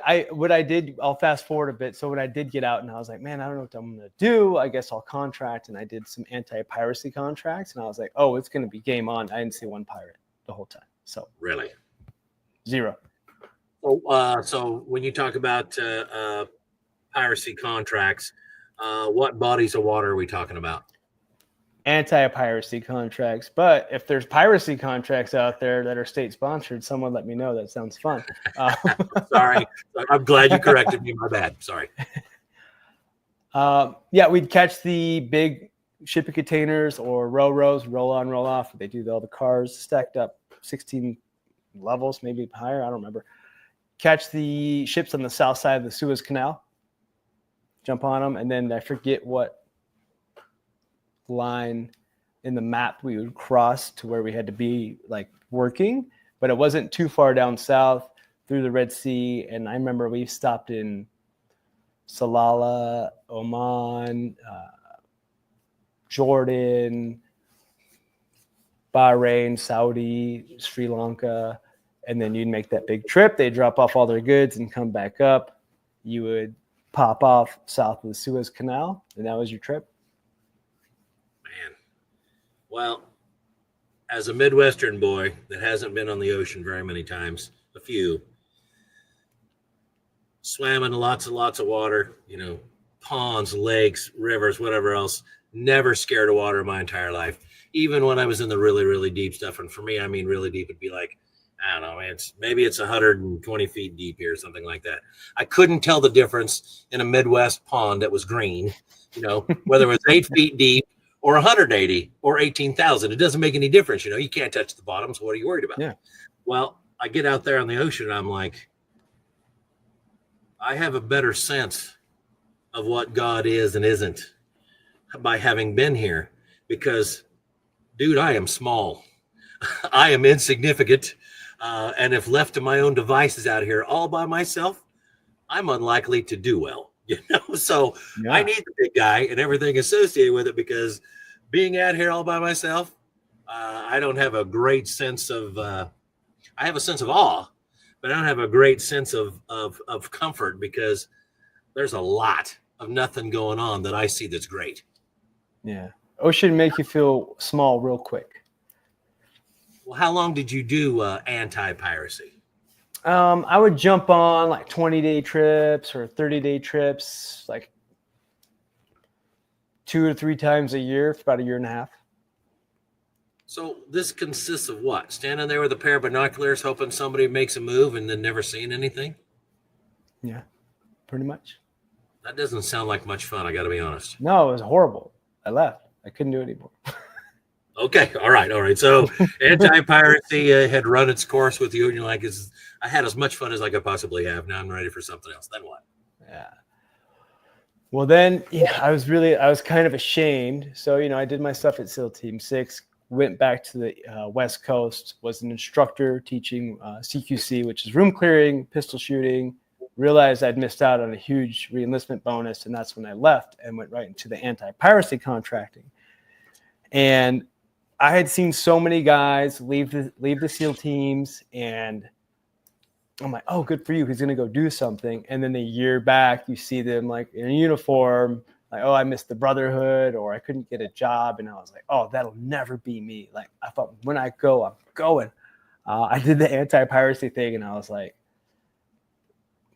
I'll fast forward a bit. So when I did get out and I was like, man, I don't know what I'm going to do. I guess I'll contract. And I did some anti-piracy contracts and I was like, oh, it's going to be game on. I didn't see one pirate the whole time. So really? Zero. So when you talk about piracy contracts, what bodies of water are we talking about? Anti-piracy contracts, but if there's piracy contracts out there that are state sponsored, someone let me know. That sounds fun. Sorry, I'm glad you corrected me. My bad. Sorry. Yeah, we'd catch the big shipping containers or row-rows, roll on, roll off. They do all the cars stacked up 16 levels, maybe higher. I don't remember. Catch the ships on the south side of the Suez Canal, jump on them, and then I forget what line in the map we would cross to where we had to be like working, but it wasn't too far down south through the Red Sea. And I remember we stopped in Salalah, Oman, Jordan, Bahrain, Saudi, Sri Lanka, and then you'd make that big trip. They'd drop off all their goods and come back up. You would pop off south of the Suez Canal, and that was your trip. Man, well, as a Midwestern boy that hasn't been on the ocean very many times, a few, swam in lots and lots of water, ponds, lakes, rivers, whatever else, never scared of water my entire life. Even when I was in the really, really deep stuff. And for me, I mean, really deep, it'd be like, I don't know, maybe it's 120 feet deep here, something like that. I couldn't tell the difference in a Midwest pond that was green, whether it was 8 feet deep or 180 or 18,000. It doesn't make any difference. You can't touch the bottom. So what are you worried about? Yeah. Well, I get out there on the ocean and I'm like, I have a better sense of what God is and isn't by having been here because, dude, I am small. I am insignificant. And if left to my own devices out here all by myself, I'm unlikely to do well, So yeah. I need the big guy and everything associated with it because being out here all by myself, I don't have a great sense of, I have a sense of awe, but I don't have a great sense of comfort because there's a lot of nothing going on that I see that's great. Yeah. Ocean make you feel small real quick. Well, how long did you do anti-piracy? I would jump on like 20-day trips or 30-day trips, like 2 or 3 times a year for about a year and a half. So this consists of what? Standing there with a pair of binoculars, hoping somebody makes a move and then never seeing anything? Yeah, pretty much. That doesn't sound like much fun, I got to be honest. No, it was horrible. I left. I couldn't do it anymore. Okay. All right. So anti-piracy had run its course with you, and you're like, I had as much fun as I could possibly have. Now I'm ready for something else. Then what? Yeah. Well, then I was kind of ashamed. So, I did my stuff at SEAL Team 6, went back to the West Coast, was an instructor teaching CQC, which is room clearing, pistol shooting, realized I'd missed out on a huge reenlistment bonus. And that's when I left and went right into the anti-piracy contracting. And I had seen so many guys leave the SEAL teams, and I'm like, oh, good for you. He's going to go do something. And then a year back, you see them like in a uniform, like, oh, I missed the brotherhood, or I couldn't get a job. And I was like, oh, that'll never be me. Like, I thought when I go, I'm going. I did the anti-piracy thing, and I was like,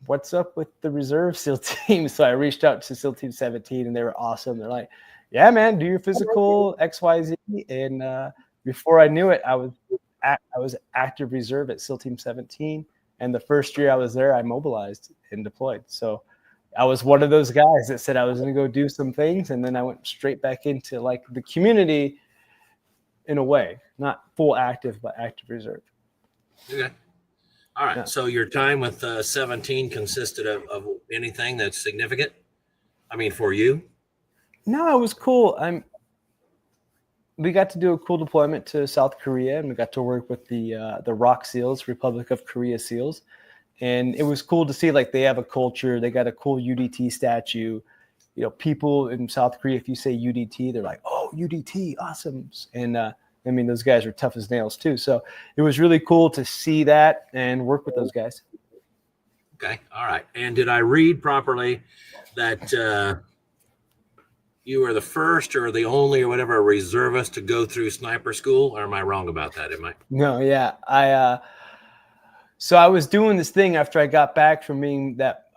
what's up with the reserve SEAL team? So I reached out to SEAL Team 17, and they were awesome. They're like, yeah, man, do your physical XYZ. And before I knew it, I was active reserve at SEAL Team 17. And the first year I was there, I mobilized and deployed. So I was one of those guys that said I was going to go do some things. And then I went straight back into like the community in a way, not full active, but active reserve. Okay. All right. Yeah. So your time with 17 consisted of anything that's significant? I mean, for you? No, it was cool. We got to do a cool deployment to South Korea, and we got to work with the ROK SEALs, Republic of Korea SEALs, and it was cool to see like they have a culture. They got a cool UDT statue. You know, people in South Korea, if you say UDT, they're like, "Oh, UDT, awesome!" And I mean, those guys are tough as nails too. So it was really cool to see that and work with those guys. Okay. All right. And did I read properly that you were the first or the only or whatever reservist to go through sniper school? Or am I wrong about that? Am I? No, yeah, so I was doing this thing after I got back from being that.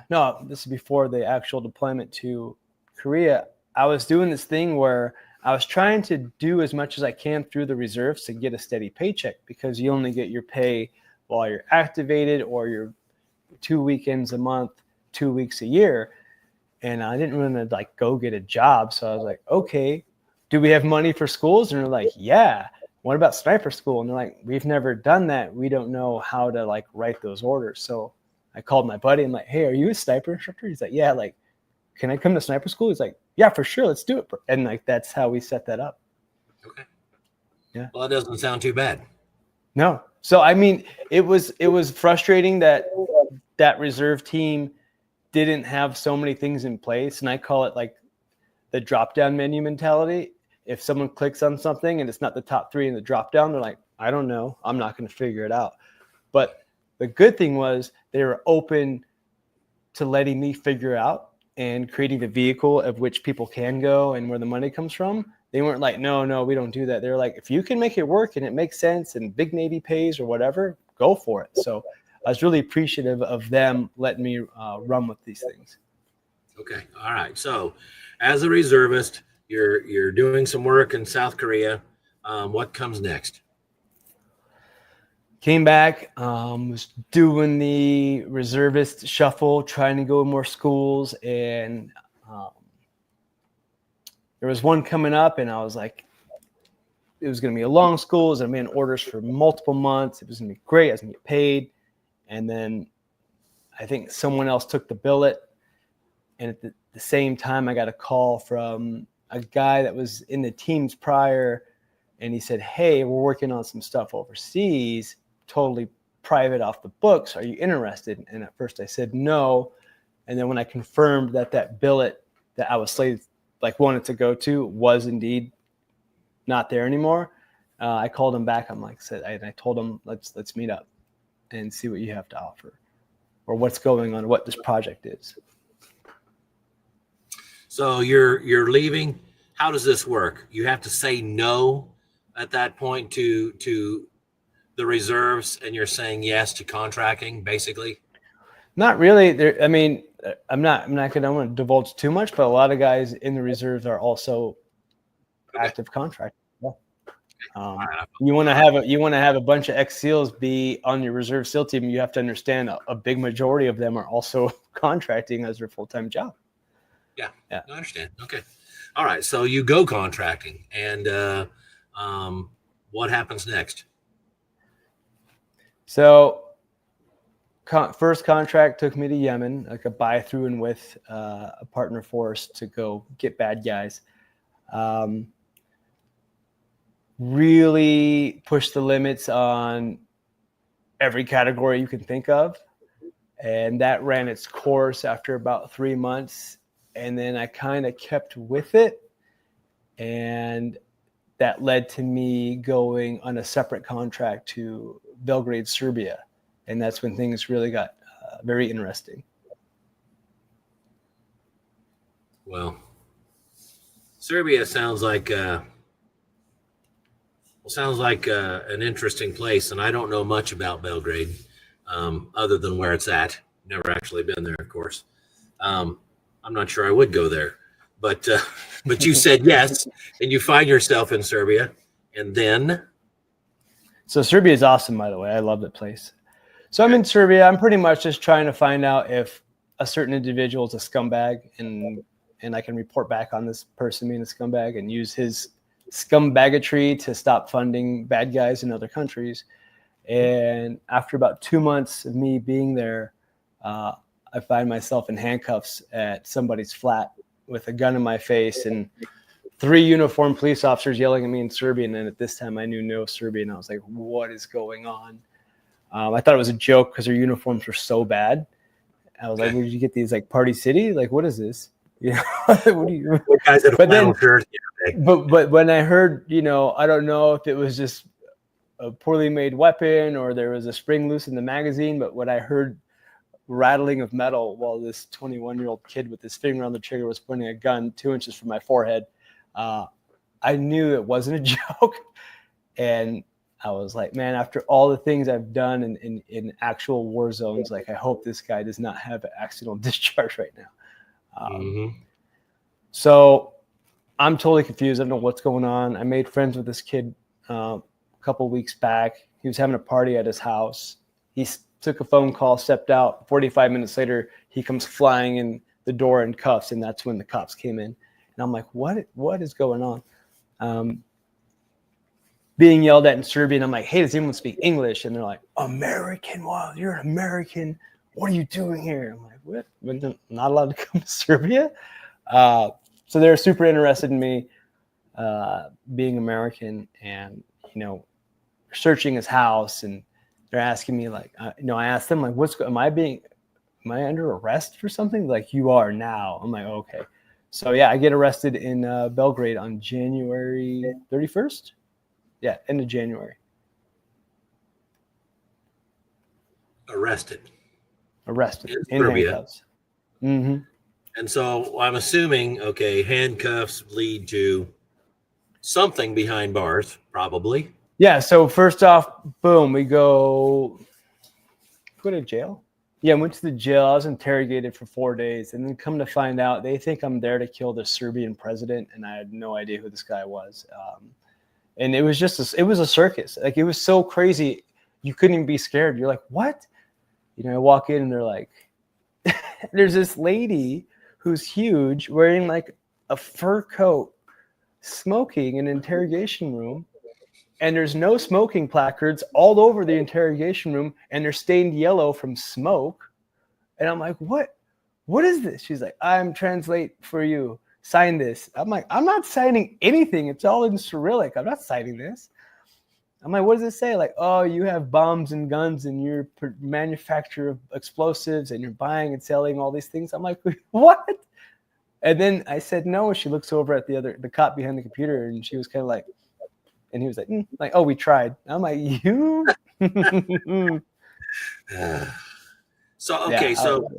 No, this is before the actual deployment to Korea. I was doing this thing where I was trying to do as much as I can through the reserves to get a steady paycheck, because you only get your pay while you're activated, or you're 2 weekends a month, 2 weeks a year. And I didn't want to like go get a job. So I was like, okay, do we have money for schools? And they're like, yeah. What about sniper school? And they're like, we've never done that. We don't know how to like write those orders. So I called my buddy. I'm like, hey, are you a sniper instructor? He's like, yeah. Like, can I come to sniper school? He's like, yeah, for sure. Let's do it. And like, that's how we set that up. Okay. Yeah. Well, that doesn't sound too bad. No. So, I mean, it was frustrating that that reserve team didn't have so many things in place. And I call it like the drop down menu mentality. If someone clicks on something and it's not the top 3 in the drop down, they're like, I don't know. I'm not going to figure it out. But the good thing was they were open to letting me figure out and creating the vehicle of which people can go and where the money comes from. They weren't like, no, we don't do that. They're like, if you can make it work and it makes sense and Big Navy pays or whatever, go for it. So I was really appreciative of them letting me run with these things. Okay. All right. So as a reservist, you're doing some work in South Korea. What comes next? Came back, was doing the reservist shuffle, trying to go to more schools. And there was one coming up, and I was like, it was going to be a long school. It was going to be in orders for multiple months. It was going to be great. I was going to get paid. And then I think someone else took the billet. And at the same time, I got a call from a guy that was in the teams prior. And he said, hey, we're working on some stuff overseas, totally private off the books. Are you interested? And at first I said no. And then when I confirmed that that billet that I was slated, like wanted to go to, was indeed not there anymore, I called him back. I told him, let's meet up and see what you have to offer, or what's going on, what this project is. So you're leaving. How does this work? You have to say no at that point to the reserves, and you're saying yes to contracting, basically? Not really. I mean, I'm not going to divulge too much, but a lot of guys in the reserves are also active contractors. Yeah. You want to have a bunch of ex-SEALs be on your reserve SEAL team. You have to understand a big majority of them are also contracting as their full-time job. Yeah. I understand. Okay. All right. So you go contracting, and what happens next? So first contract took me to Yemen, like a buy through and with a partner force to go get bad guys. Really push the limits on every category you can think of. And that ran its course after about 3 months. And then I kind of kept with it. And that led to me going on a separate contract to Belgrade, Serbia. And that's when things really got very interesting. Well, Serbia sounds like an interesting place, and I don't know much about Belgrade, other than where it's at. Never actually been there, of course. I'm not sure I would go there, but you said yes, and you find yourself in Serbia, and then. So Serbia is awesome, by the way. I love that place. So I'm in Serbia. I'm pretty much just trying to find out if a certain individual is a scumbag, and I can report back on this person being a scumbag and use his scumbaggery to stop funding bad guys in other countries. And after about 2 months of me being there, I find myself in handcuffs at somebody's flat with a gun in my face and 3 uniformed police officers yelling at me in Serbian. And at this time I knew no Serbian. I was like, what is going on? I thought it was a joke because their uniforms were so bad. I was like, where did you get these? Like Party City? Like, what is this? You know, what do you? But then, but when I heard, you know, I don't know if it was just a poorly made weapon or there was a spring loose in the magazine, but when I heard rattling of metal while this 21-year-old kid with his finger on the trigger was pointing a gun 2 inches from my forehead, I knew it wasn't a joke. And I was like, man, after all the things I've done in actual war zones, like, I hope this guy does not have an accidental discharge right now. So I'm totally confused. I don't know what's going on. I made friends with this kid a couple weeks back. He was having a party at his house. He took a phone call, stepped out. 45 minutes later, he comes flying in the door in cuffs, and that's when the cops came in. And I'm like, what is going on? Being yelled at in Serbian. I'm like, hey, does anyone speak English? And they're like, American? Wow, you're an American. What are you doing here? I'm like, what? I'm not allowed to come to Serbia? So they're super interested in me being American and, you know, searching his house. And they're asking me, like, you know, I asked them, like, am I under arrest for something? Like, you are now. I'm like, okay. So, yeah, I get arrested in Belgrade on January 31st. Yeah, end of January. Arrested. In handcuffs. Mm-hmm. And so I'm assuming, okay, handcuffs lead to something behind bars, probably. Yeah, so first off, boom, we go to jail. Yeah, I went to the jail. I was interrogated for 4 days, and then come to find out, they think I'm there to kill the Serbian president, and I had no idea who this guy was. And it was just, it was a circus. Like, it was so crazy. You couldn't even be scared. You're like, what? You know, I walk in and they're like, there's this lady who's huge wearing like a fur coat, smoking in an interrogation room. And there's no smoking placards all over the interrogation room. And they're stained yellow from smoke. And I'm like, what is this? She's like, I'm translate for you. Sign this. I'm like, I'm not signing anything. It's all in Cyrillic. I'm not signing this. I'm like, what does it say? Like, oh, you have bombs and guns and you're manufacturer of explosives and you're buying and selling all these things. I'm like, what? And then I said no. She looks over at the cop behind the computer, and she was kind of like, and he was like, oh, we tried. I'm like, you? So, okay. Yeah, so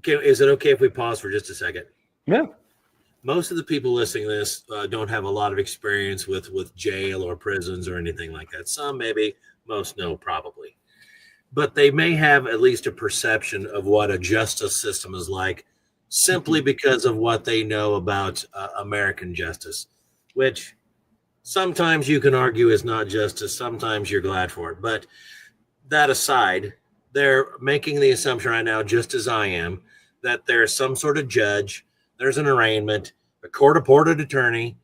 is it okay if we pause for just a second? Yeah. Most of the people listening to this don't have a lot of experience with jail or prisons or anything like that. Some maybe, most no, probably. But they may have at least a perception of what a justice system is like simply because of what they know about American justice, which sometimes you can argue is not justice. Sometimes you're glad for it. But that aside, they're making the assumption right now, just as I am, that there's some sort of judge. There's an arraignment, a court-appointed attorney,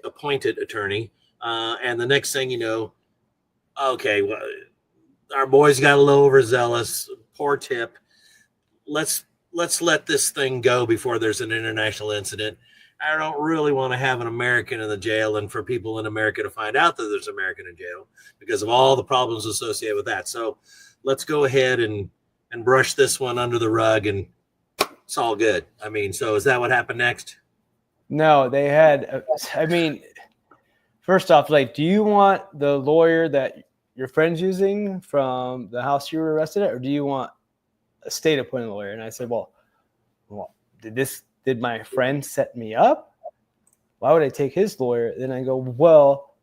appointed attorney, and the next thing you know, okay, well, our boys got a little overzealous. Poor tip. Let's let this thing go before there's an international incident. I don't really want to have an American in the jail, and for people in America to find out that there's an American in jail because of all the problems associated with that. So let's go ahead and brush this one under the rug and. It's all good. I mean, so is that what happened next? No, they had, first off, like, do you want the lawyer that your friend's using from the house you were arrested at, or do you want a state appointed lawyer? And I said, well, did my friend set me up? Why would I take his lawyer? Then I go, well,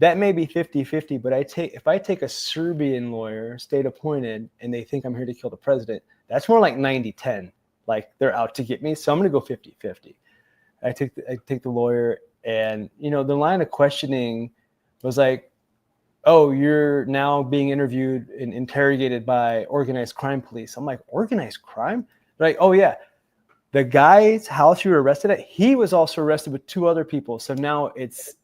that may be 50-50, but if I take a Serbian lawyer, state appointed, and they think I'm here to kill the president, that's more like 90-10. Like, they're out to get me. So I'm going to go 50-50. I take the lawyer, and, you know, the line of questioning was like, oh, you're now being interviewed and interrogated by organized crime police. I'm like, organized crime? They're like, oh, yeah. The guy's house you were arrested at, he was also arrested with 2 other people. So now it's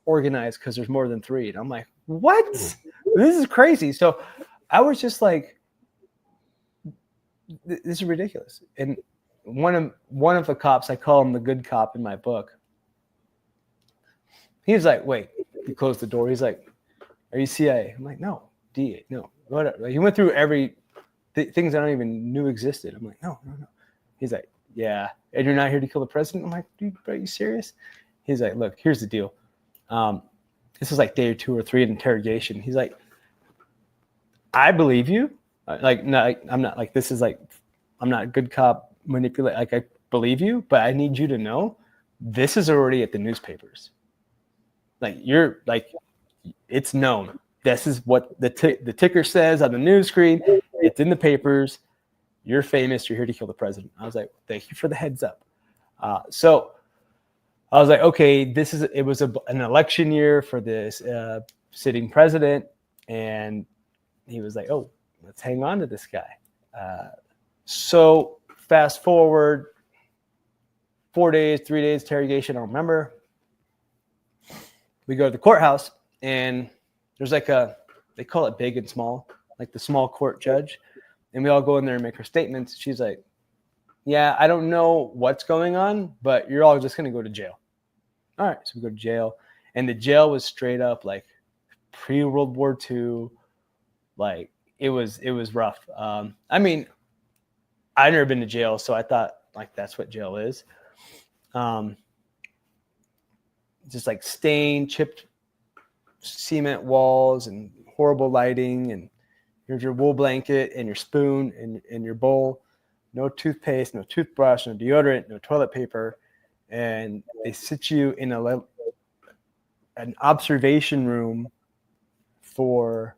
organized because there's more than 3. And I'm like, what? this is crazy. So I was just like, this is ridiculous. And one of the cops, I call him the good cop in my book. He was like, wait, he closed the door. He's like, are you CIA? I'm like, no, DA, no. Whatever. He went through every things I don't even knew existed. I'm like, no. He's like, yeah. And you're not here to kill the president? I'm like, dude, are you serious? He's like, look, here's the deal. This was like day 2 or 3 in interrogation. He's like, I believe you. Like, no, I'm not like, this is like, I'm not a good cop manipulate. Like, I believe you, but I need you to know this is already at the newspapers. Like, you're like, it's known. This is what the ticker says on the news screen. It's in the papers. You're famous. You're here to kill the president. I was like, thank you for the heads up. So I was like, okay, it was an election year for this sitting president. And he was like, oh, let's hang on to this guy. So fast forward 4 days, 3 days interrogation. I don't remember. We go to the courthouse and there's like they call it big and small, like the small court judge. And we all go in there and make our statements. She's like, yeah, I don't know what's going on, but you're all just going to go to jail. All right. So we go to jail. And the jail was straight up like pre-World War II. Like it was rough. I mean, I've never been to jail, so I thought like that's what jail is. Just like stained, chipped cement walls and horrible lighting, and here's your wool blanket and your spoon and your bowl. No toothpaste, no toothbrush, no deodorant, no toilet paper. And they sit you in an observation room for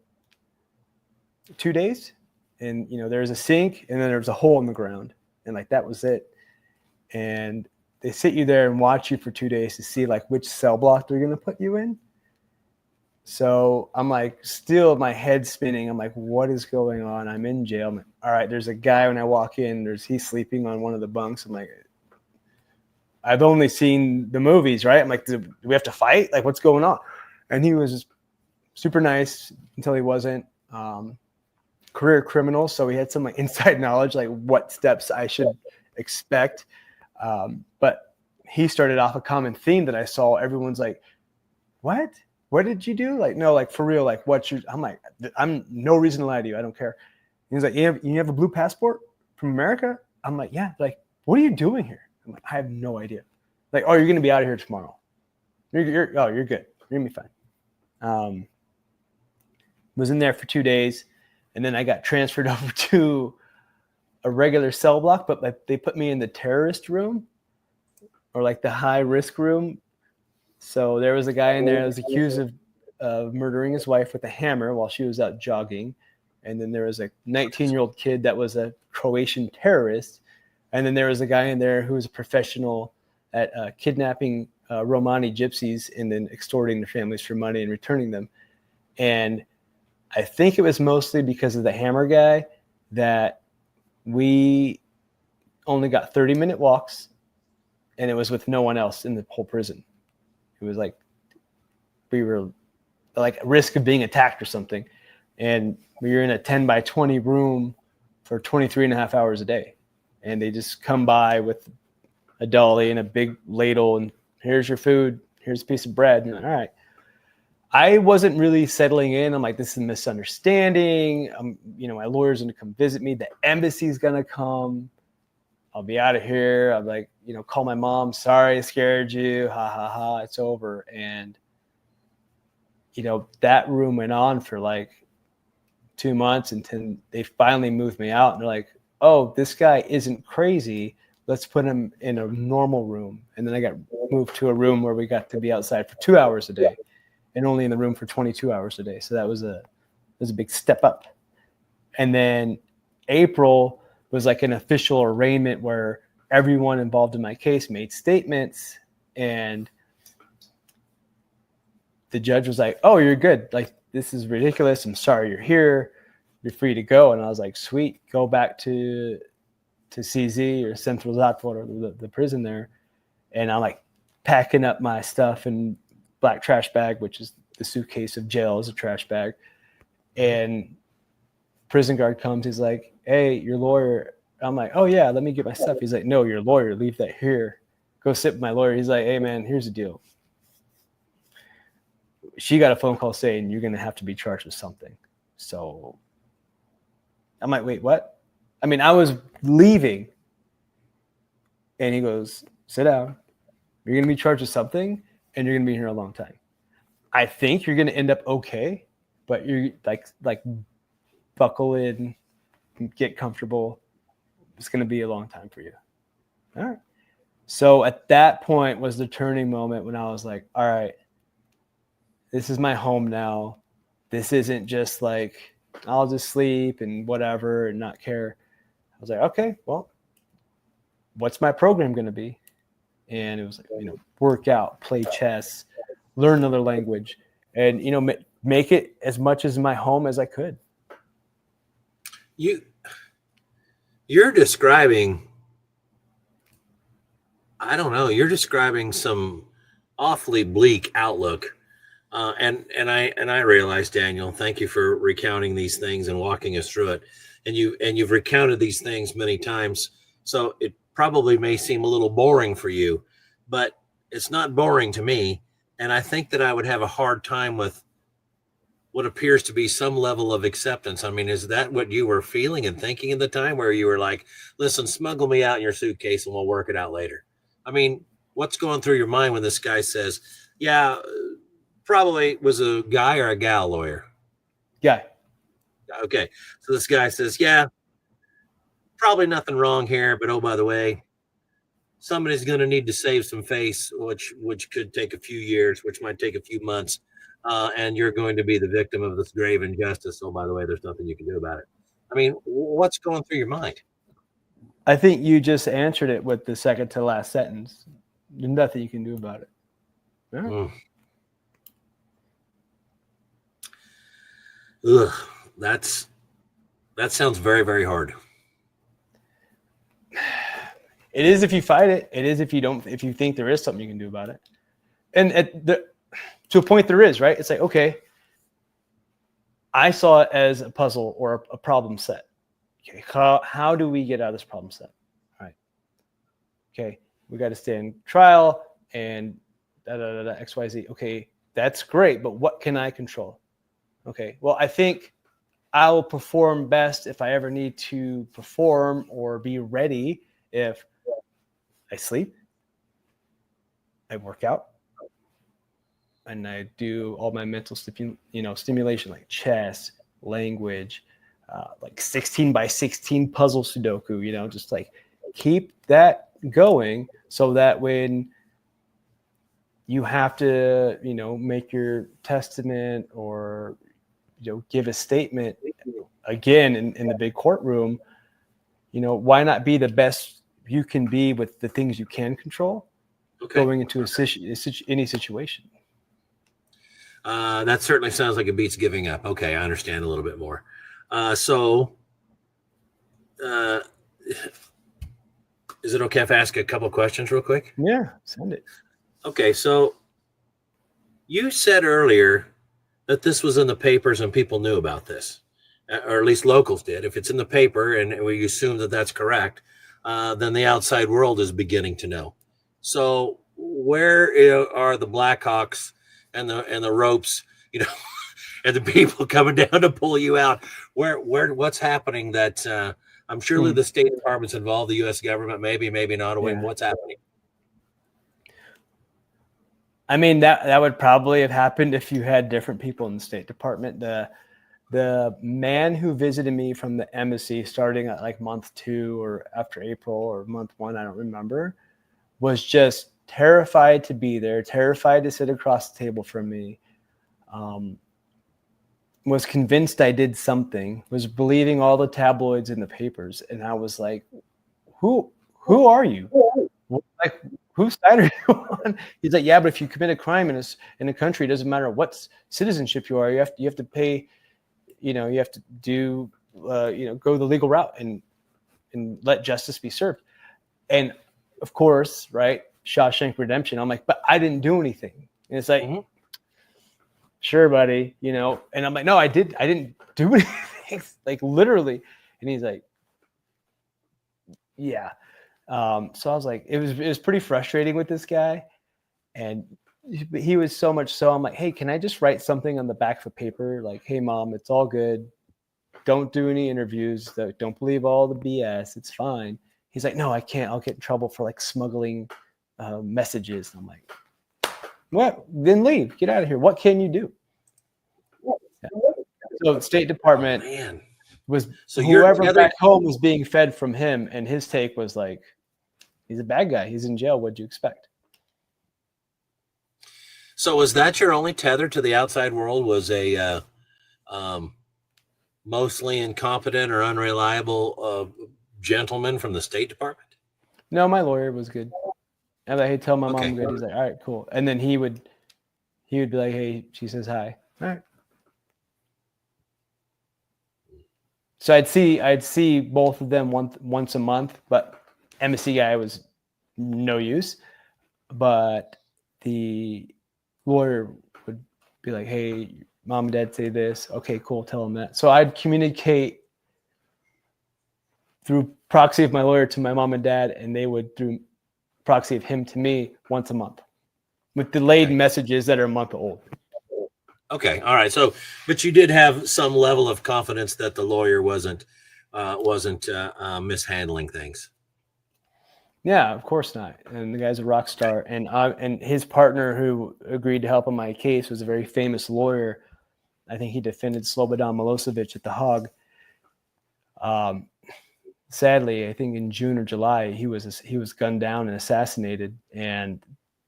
2 days. And, there's a sink and then there's a hole in the ground. And like, that was it. And they sit you there and watch you for 2 days to see like which cell block they're going to put you in. So I'm like, still my head spinning. I'm like, what is going on? I'm in jail. I'm like, all right, there's a guy when I walk in, he's sleeping on one of the bunks. I'm like, I've only seen the movies, right? I'm like, do we have to fight? Like, what's going on? And he was super nice until he wasn't. Career criminal. So he had some like inside knowledge, like what steps I should expect. But he started off a common theme that I saw. Everyone's like, what? What did you do? Like, no, like for real, like I'm like, I'm no reason to lie to you. I don't care. He's like, you have a blue passport from America? I'm like, yeah. Like, what are you doing here? I'm like, I have no idea. Like, oh, you're going to be out of here tomorrow. You're good. You're going to be fine. Was in there for 2 days. And then I got transferred over to a regular cell block, but like they put me in the terrorist room or like the high risk room. So there was a guy in there that was accused of murdering his wife with a hammer while she was out jogging. And then there was a 19-year-old kid that was a Croatian terrorist. And then there was a guy in there who was a professional at kidnapping Romani gypsies and then extorting their families for money and returning them. And I think it was mostly because of the hammer guy that we only got 30-minute walks, and it was with no one else in the whole prison. It was like we were like at risk of being attacked or something. And we were in a 10 by 20 room for 23 and a half hours a day. And they just come by with a dolly and a big ladle and here's your food. Here's a piece of bread. And all right. I wasn't really settling in. I'm like, this is a misunderstanding. My lawyer's going to come visit me. The embassy's going to come. I'll be out of here. I'm like, call my mom. Sorry, I scared you. Ha, ha, ha. It's over. And, that room went on for like 2 months until they finally moved me out. And they're like, oh, this guy isn't crazy. Let's put him in a normal room. And then I got moved to a room where we got to be outside for 2 hours a day and only in the room for 22 hours a day. So that was a big step up. And then April was like an official arraignment where everyone involved in my case made statements, and the judge was like, oh, you're good. Like, this is ridiculous. I'm sorry you're here. You're free to go. And I was like, sweet, go back to CZ or Central Zatvor, or the prison there. And I'm like packing up my stuff in black trash bag, which is the suitcase of jail is a trash bag. And prison guard comes. He's like, "Hey, your lawyer." I'm like, "Oh yeah, let me get my stuff." He's like, "No, your lawyer. Leave that here. Go sit with my lawyer." He's like, "Hey man, here's the deal. She got a phone call saying you're going to have to be charged with something." So I'm like, "Wait, what?" I mean, I was leaving. And he goes, "Sit down. You're going to be charged with something, and you're going to be here a long time. I think you're going to end up okay, but you're like buckle in, get comfortable. It's going to be a long time for you." All right. So at that point was the turning moment when I was like, all right, this is my home now. This isn't just like, I'll just sleep and whatever and not care. I was like, okay, well, what's my program going to be? And it was like, work out, play chess, learn another language, and, make it as much as my home as I could. You're describing, I don't know, you're describing some awfully bleak outlook. And I realize, Daniel, thank you for recounting these things and walking us through it. And you've recounted these things many times, so it probably may seem a little boring for you, but it's not boring to me. And I think that I would have a hard time with what appears to be some level of acceptance. I mean, is that what you were feeling and thinking at the time, where you were like, listen, smuggle me out in your suitcase and we'll work it out later? I mean, what's going through your mind when this guy says, yeah, probably was a guy or a gal lawyer? Guy. Okay. So this guy says, yeah, probably nothing wrong here, but oh, by the way, somebody's going to need to save some face, which could take a few years, which might take a few months. And you're going to be the victim of this grave injustice. Oh, by the way, there's nothing you can do about it. I mean, what's going through your mind? I think you just answered it with the second to last sentence. There's nothing you can do about it. Yeah. Ugh, that sounds very, very hard. It is if you fight it. It is if you think there is something you can do about it. And to a point there is, right? It's like, okay, I saw it as a puzzle or a problem set. Okay, how do we get out of this problem set? All right. Okay, we got to stand trial and XYZ. Okay, that's great, but what can I control? Okay, well, I think I will perform best if I ever need to perform or be ready if I sleep, I work out, and I do all my mental stimulation, like chess, language, like 16 by 16 puzzle Sudoku, just like keep that going so that when you have to, make your testament or, give a statement again in the big courtroom, why not be the best you can be with the things you can control going into any situation? That certainly sounds like it beats giving up. Okay, I understand a little bit more. So is it okay if I ask a couple of questions real quick? Yeah, send it. Okay, so you said earlier that this was in the papers and people knew about this, or at least locals did. If it's in the paper and we assume that that's correct, then the outside world is beginning to know. So where are the Blackhawks and the ropes, and the people coming down to pull you out? What's happening that I'm surely the State Department's involved, the U.S. government, maybe not. Yeah. What's happening? I mean, that would probably have happened if you had different people in the State Department. The man who visited me from the embassy starting at like month 2 or after April or month 1, I don't remember, was just terrified to be there, terrified to sit across the table from me, was convinced I did something, was believing all the tabloids in the papers. And I was like, who are you? Like, whose side are you on? He's like, yeah, but if you commit a crime in a country, it doesn't matter what citizenship you are. You have to pay, you have to do, go the legal route and let justice be served. And of course, right, Shawshank Redemption. I'm like, but I didn't do anything. And it's like, sure, buddy, and I'm like, no, I didn't do what he thinks, like literally. And he's like, yeah. So I was like, it was pretty frustrating with this guy. And he was so much so, I'm like, hey, can I just write something on the back of a paper? Like, hey, mom, it's all good. Don't do any interviews. Don't believe all the BS. It's fine. He's like, no, I can't. I'll get in trouble for like smuggling messages. And I'm like, what? Then leave. Get out of here. What can you do? Yeah. So the State Department was whoever back home was being fed from him, and his take was like, he's a bad guy. He's in jail. What'd you expect? So was that your only tether to the outside world? Was a mostly incompetent or unreliable gentleman from the State Department? No, my lawyer was good. I was like, hey, tell my mom I'm good. He's like, all right, cool. And then he would be like, hey, she says hi. All right. So I'd see both of them once a month, but embassy guy was no use. But the lawyer would be like, hey, mom and dad say this. Okay, cool. Tell them that. So I'd communicate through proxy of my lawyer to my mom and dad, and they would through proxy of him to me once a month with delayed messages that are a month old. Okay. All right. So, but you did have some level of confidence that the lawyer wasn't mishandling things. Yeah, of course not. And the guy's a rock star. And his partner who agreed to help on my case was a very famous lawyer. I think he defended Slobodan Milosevic at The Hague. Sadly, I think in June or July, he was gunned down and assassinated. And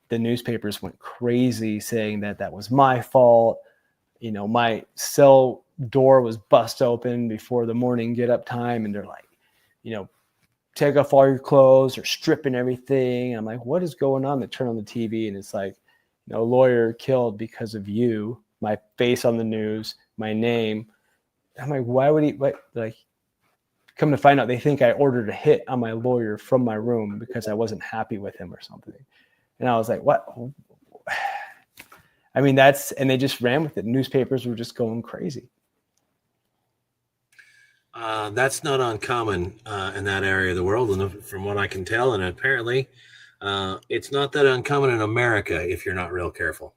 the newspapers went crazy saying that was my fault. You know, my cell door was bust open before the morning get up time. And they're like, you know, take off all your clothes or stripping everything. I'm like, what is going on? They turn on the TV and it's like, you know, lawyer killed because of you, my face on the news, my name. I'm like, why would he, like, come to find out they think I ordered a hit on my lawyer from my room because I wasn't happy with him or something. And I was like, what? I mean, and they just ran with it. Newspapers were just going crazy. That's not uncommon in that area of the world, and from what I can tell, and apparently it's not that uncommon in America if you're not real careful.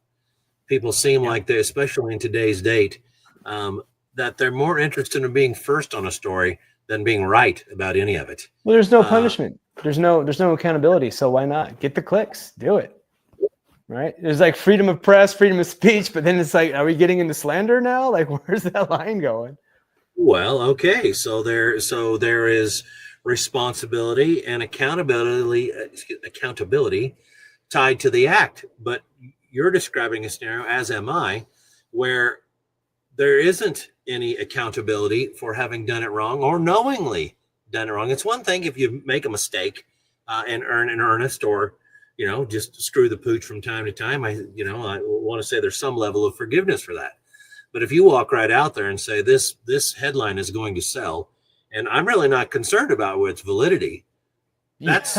People seem like they, especially in today's date, that they're more interested in being first on a story than being right about any of it. Well, there's no punishment. There's no accountability. So why not get the clicks? Do it. Right? There's like freedom of press, freedom of speech, but then it's like, are we getting into slander now? Like, where's that line going? Well, okay. So there is responsibility and accountability tied to the act. But you're describing a scenario, as am I, where there isn't any accountability for having done it wrong or knowingly done it wrong. It's one thing if you make a mistake and earn in earnest, or just screw the pooch from time to time. I want to say there's some level of forgiveness for that. But if you walk right out there and say this headline is going to sell, and I'm really not concerned about its validity, that's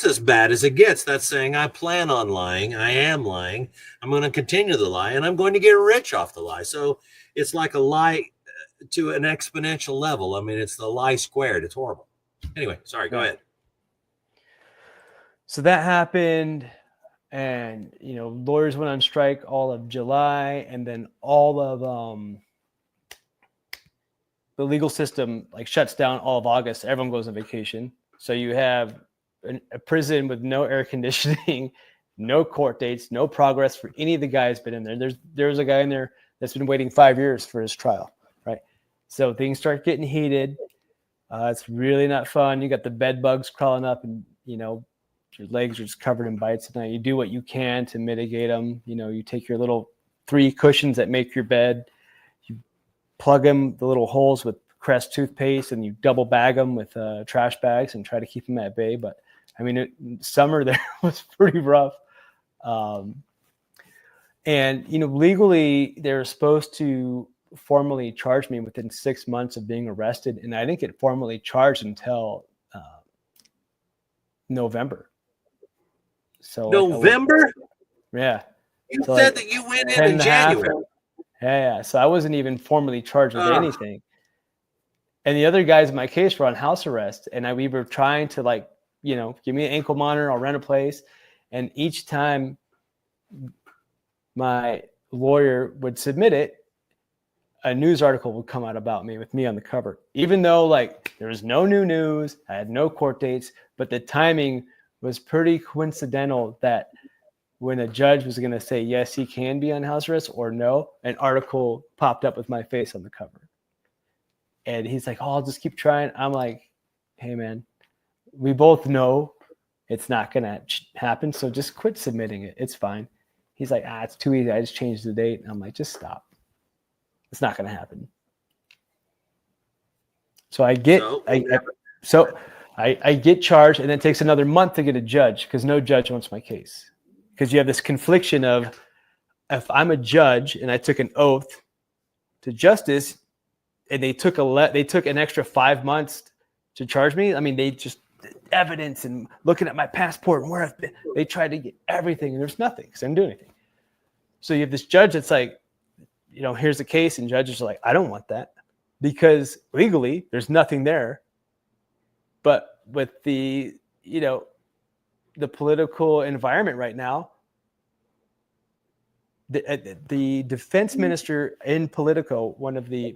as bad as it gets. That's saying I plan on lying, I am lying, I'm going to continue the lie, and I'm going to get rich off the lie. So it's like a lie to an exponential level. I mean, it's the lie squared. It's horrible. Anyway, sorry, go ahead. So that happened. And, lawyers went on strike all of July, and then all of the legal system shuts down all of August. Everyone goes on vacation. So you have a prison with no air conditioning, no court dates, no progress for any of the guys been in there. There's a guy in there that's been waiting 5 years for his trial, right? So things start getting heated. It's really not fun. You got the bed bugs crawling up, and your legs are just covered in bites. And you do what you can to mitigate them. You take your little 3 cushions that make your bed, you plug them, the little holes with Crest toothpaste, and you double bag them with trash bags and try to keep them at bay. But I mean, summer there was pretty rough. And, legally they were supposed to formally charge me within 6 months of being arrested. And I didn't get formally charged until November. So November? Yeah. You said that you went in January. Yeah. So I wasn't even formally charged with Ugh. anything. And the other guys in my case were on house arrest. And we were trying to like, give me an ankle monitor, I'll rent a place. And each time my lawyer would submit it, a news article would come out about me with me on the cover, even though like there was no new news, I had no court dates, but the timing was pretty coincidental that when a judge was going to say, yes, he can be on house arrest or no, an article popped up with my face on the cover. And he's like, oh, I'll just keep trying. I'm like, hey man, we both know it's not going to happen. So just quit submitting it. It's fine. He's like, it's too easy. I just changed the date. And I'm like, just stop. It's not going to happen. So I get charged, and then it takes another month to get a judge because no judge wants my case. Because you have this confliction of if I'm a judge and I took an oath to justice, and they took an extra 5 months to charge me. I mean, they just evidence and looking at my passport and where I've been. They tried to get everything, and there's nothing because I didn't do anything. So you have this judge that's like, here's the case, and judges are like, I don't want that because legally there's nothing there. But with the political environment right now, the defense minister in Politico, one of the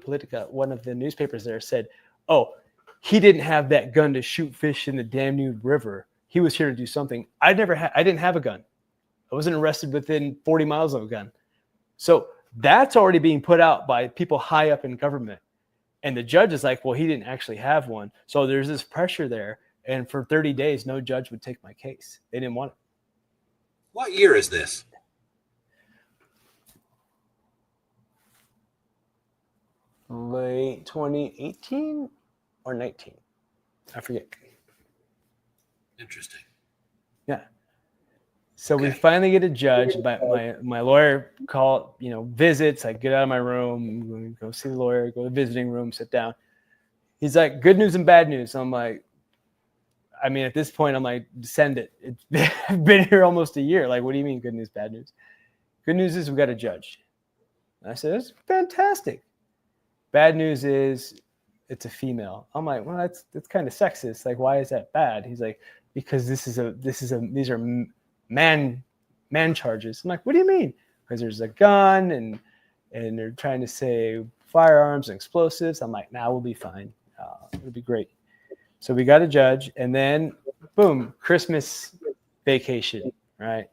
newspapers there said, oh, he didn't have that gun to shoot fish in the Danube River. He was here to do something. I didn't have a gun. I wasn't arrested within 40 miles of a gun. So that's already being put out by people high up in government. And the judge is like, well, he didn't actually have one. So there's this pressure there. And for 30 days, no judge would take my case. They didn't want it. What year is this? Late 2018 or 19. I forget. Interesting. Yeah. So we finally get a judge. My lawyer visits. I get out of my room, go see the lawyer, go to the visiting room, sit down. He's like, good news and bad news. I'm like, I mean, at this point, I'm like, send it. I've been here almost a year. Like, what do you mean good news, bad news? Good news is we got a judge. And I said, that's fantastic. Bad news is it's a female. I'm like, well, that's kind of sexist. Like, why is that bad? He's like, because these are man charges. I'm like, what do you mean? Because there's a gun and they're trying to say firearms and explosives. I'm like, nah, we'll be fine. It'll be great. So we got a judge, and then boom, Christmas vacation, right?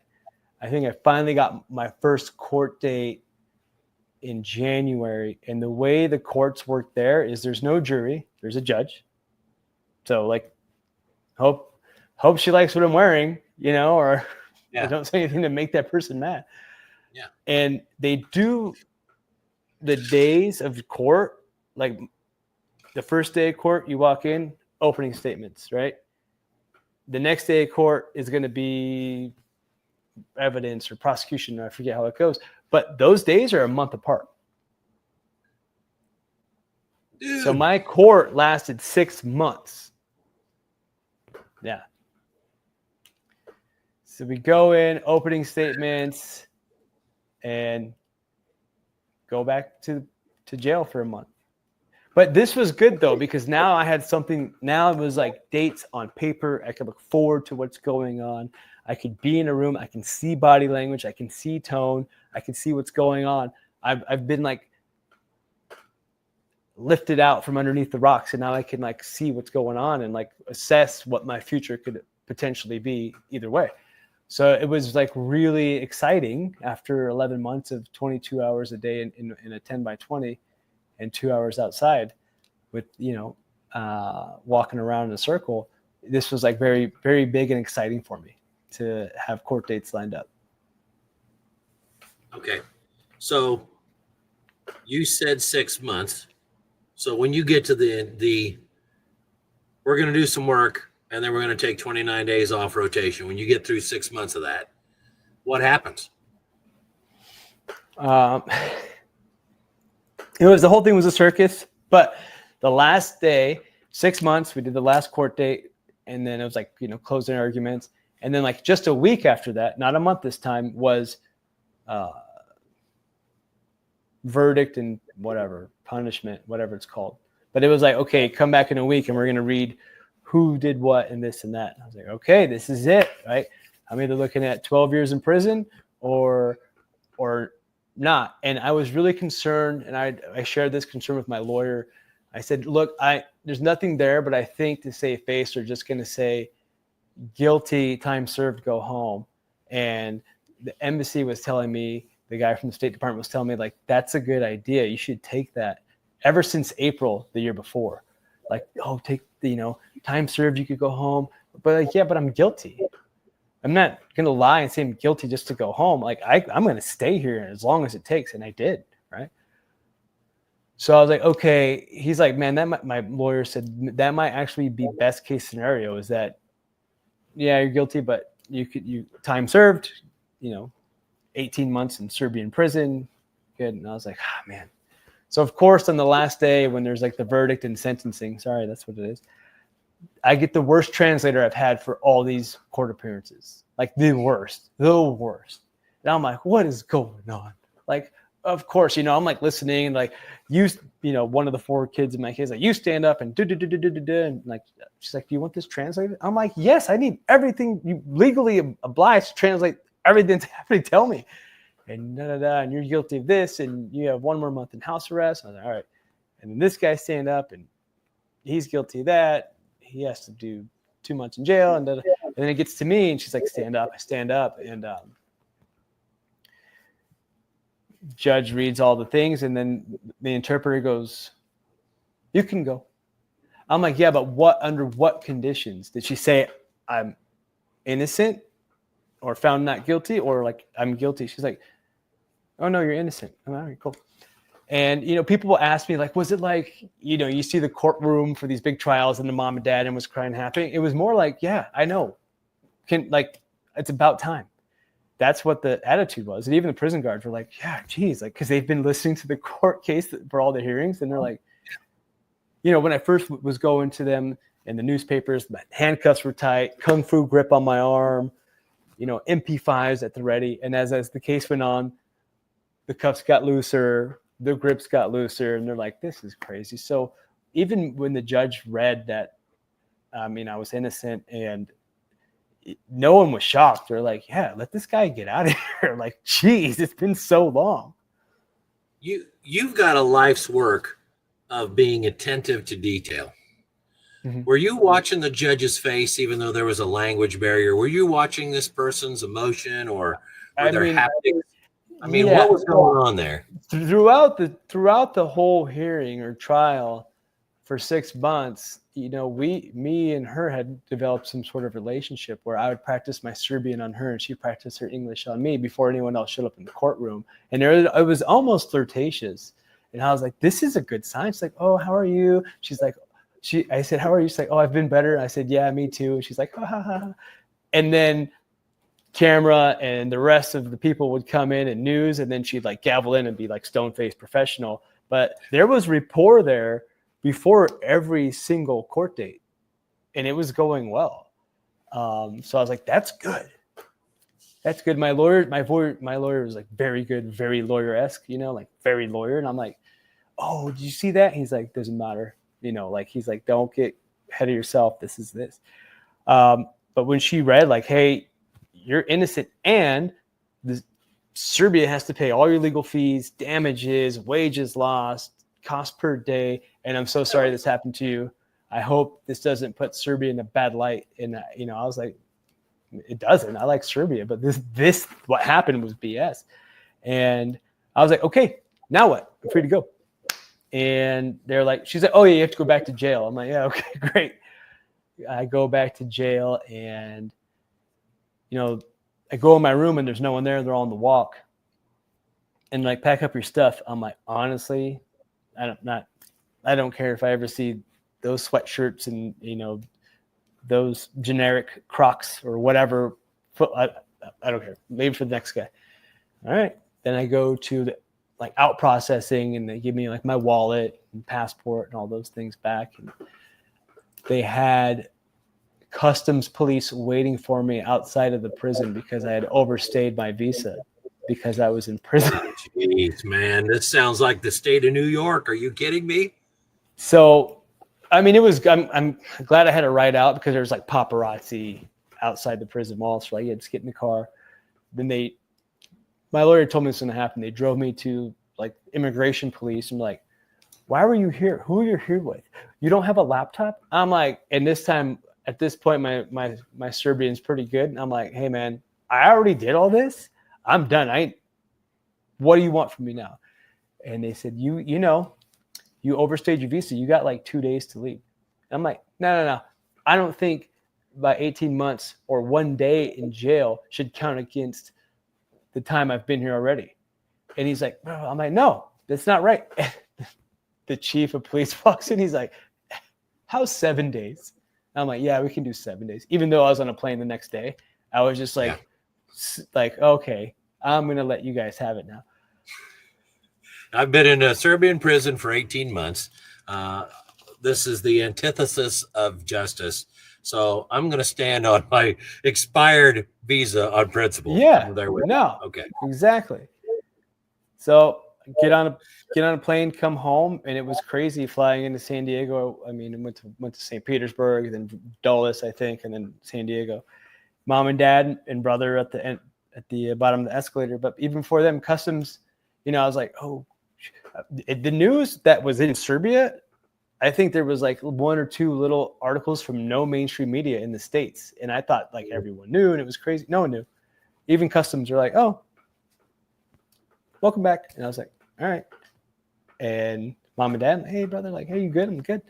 I think I finally got my first court date in January. And the way the courts work there is there's no jury, there's a judge. So like, hope she likes what I'm wearing, or I don't say anything to make that person mad. Yeah. And they do the days of court, like the first day of court, you walk in, opening statements, right? The next day of court is going to be evidence or prosecution. I forget how it goes, but those days are a month apart. Dude. So my court lasted 6 months. Yeah. So we go in, opening statements, and go back to jail for a month. But this was good, though, because now I had something. Now it was like dates on paper. I could look forward to what's going on. I could be in a room. I can see body language. I can see tone. I can see what's going on. I've been like lifted out from underneath the rocks, and now I can like see what's going on and like assess what my future could potentially be either way. So it was like really exciting after 11 months of 22 hours a day in a 10 by 20 and 2 hours outside with, walking around in a circle. This was like very, very big and exciting for me to have court dates lined up. Okay. So you said 6 months. So when you get to the we're going to do some work and then we're going to take 29 days off rotation. When you get through 6 months of that, what happens? The whole thing was a circus, but the last day, 6 months, we did the last court date, and then it was like, closing arguments. And then like just a week after that, not a month this time, was verdict and whatever, punishment, whatever it's called. But it was like, okay, come back in a week and we're going to read who did what and this and that. And I was like, okay, this is it, right? I'm either looking at 12 years in prison or not. And I was really concerned, and I shared this concern with my lawyer. I said, look, there's nothing there, but I think to save face, they're just going to say guilty, time served, go home. And the embassy was telling me, the guy from the State Department was telling me, like, that's a good idea. You should take that. Ever since April the year before, like, oh, take the, time served, you could go home. But like, yeah, but I'm guilty. I'm not going to lie and say I'm guilty just to go home. Like, I'm going to stay here as long as it takes. And I did, right? So I was like, okay. He's like, man, my lawyer said that might actually be best case scenario, is that, yeah, you're guilty, but you time served, 18 months in Serbian prison. Good. And I was like, man. So of course, on the last day when there's like the verdict and sentencing, sorry, that's what it is, I get the worst translator I've had for all these court appearances, like the worst. And I'm like, what is going on? Like, of course, I'm like listening, and like one of the 4 kids in my case, like, you stand up and and like, she's like, do you want this translated? I'm like, yes, I need everything. You legally obliged to translate everything to have to tell me. And and you're guilty of this, and you have 1 more month in house arrest. And I was like, all right. And then this guy stand up, and he's guilty of that. He has to do 2 months in jail. And then it gets to me, and she's like, stand up. I stand up, and judge reads all the things, and then the interpreter goes, you can go. I'm like, yeah, but under what conditions? Did she say I'm innocent or found not guilty, or like I'm guilty? She's like, oh no, you're innocent. I'm like, all right, cool. And people will ask me, like, was it like, you see the courtroom for these big trials and the mom and dad and was crying happy? It was more like, yeah, I know. It's about time. That's what the attitude was. And even the prison guards were like, yeah, geez, like, because they've been listening to the court case for all the hearings, and they're like, when I first was going to them in the newspapers, my handcuffs were tight, kung fu grip on my arm, MP5s at the ready. And as the case went on, the cuffs got looser, the grips got looser, and they're like, this is crazy. So even when the judge read that, I was innocent, and no one was shocked. They're like, yeah, let this guy get out of here. Like, geez, it's been so long. You've got a life's work of being attentive to detail. Mm-hmm. Were you watching the judge's face, even though there was a language barrier? Were you watching this person's emotion, or were there haptics? What was going on there? Throughout the whole hearing or trial for 6 months, me and her had developed some sort of relationship where I would practice my Serbian on her and she practiced her English on me before anyone else showed up in the courtroom. And it was almost flirtatious. And I was like, this is a good sign. She's like, oh, how are you? She's like, I said, how are you? She's like, oh, I've been better. I said, yeah, me too. And she's like, ha, ha, ha. And then camera and the rest of the people would come in and news, and then she'd like gavel in and be like stone-faced professional. But there was rapport there before every single court date, and it was going well. So I was like, that's good. That's good. My lawyer was like very good, very lawyer-esque, like very lawyer. And I'm like, oh, did you see that? He's like, doesn't matter. He's like, don't get ahead of yourself. This is this. But when she read like, hey, you're innocent, and Serbia has to pay all your legal fees, damages, wages lost, cost per day. And I'm so sorry this happened to you. I hope this doesn't put Serbia in a bad light. And, I was like, it doesn't. I like Serbia, but this, what happened was BS. And I was like, okay, now what? I'm free to go. And they're like, she's like, oh yeah, you have to go back to jail. I'm like, yeah, okay, great. I go back to jail, and I go in my room and there's no one there. They're all on the walk, and like, pack up your stuff. I'm like, honestly, I don't care if I ever see those sweatshirts and, those generic Crocs or whatever. I don't care. Leave it for the next guy. All right. Then I go to the out processing, and they give me like my wallet and passport and all those things back. And they had customs police waiting for me outside of the prison because I had overstayed my visa. because I was in prison. Jeez, man, this sounds like the state of New York. Are you kidding me? So, I mean, I'm glad I had a ride out because there's like paparazzi outside the prison wall. So like, yeah, just get in the car. Then my lawyer told me this was going to happen. They drove me to like immigration police and like, why were you here? Who are you here with? You don't have a laptop? I'm like, and this time at this point, my Serbian's pretty good. And I'm like, hey man, I already did all this. I'm done. What do you want from me now? And they said, you overstayed your visa. You got like 2 days to leave. I'm like, no. I don't think by 18 months or 1 day in jail should count against the time I've been here already. And he's like, bro, I'm like, no, that's not right. The chief of police walks in. He's like, how's 7 days? I'm like, yeah, we can do 7 days. Even though I was on a plane the next day, I was just like, okay, I'm going to let you guys have it now. I've been in a Serbian prison for 18 months. This is the antithesis of justice. So I'm going to stand on my expired visa on principle. Yeah, no, okay, exactly. So get on a plane, come home, and it was crazy flying into San Diego. I mean, went to St. Petersburg, then Dulles, I think, and then San Diego. Mom and dad and brother at the bottom of the escalator. But even before them, customs, I was like, oh, the news that was in Serbia, I think there was like 1 or 2 little articles from no mainstream media in the States. And I thought like everyone knew, and it was crazy. No one knew. Even customs were like, oh, welcome back. And I was like, all right. And mom and dad, hey brother, like, hey, you good? I'm good.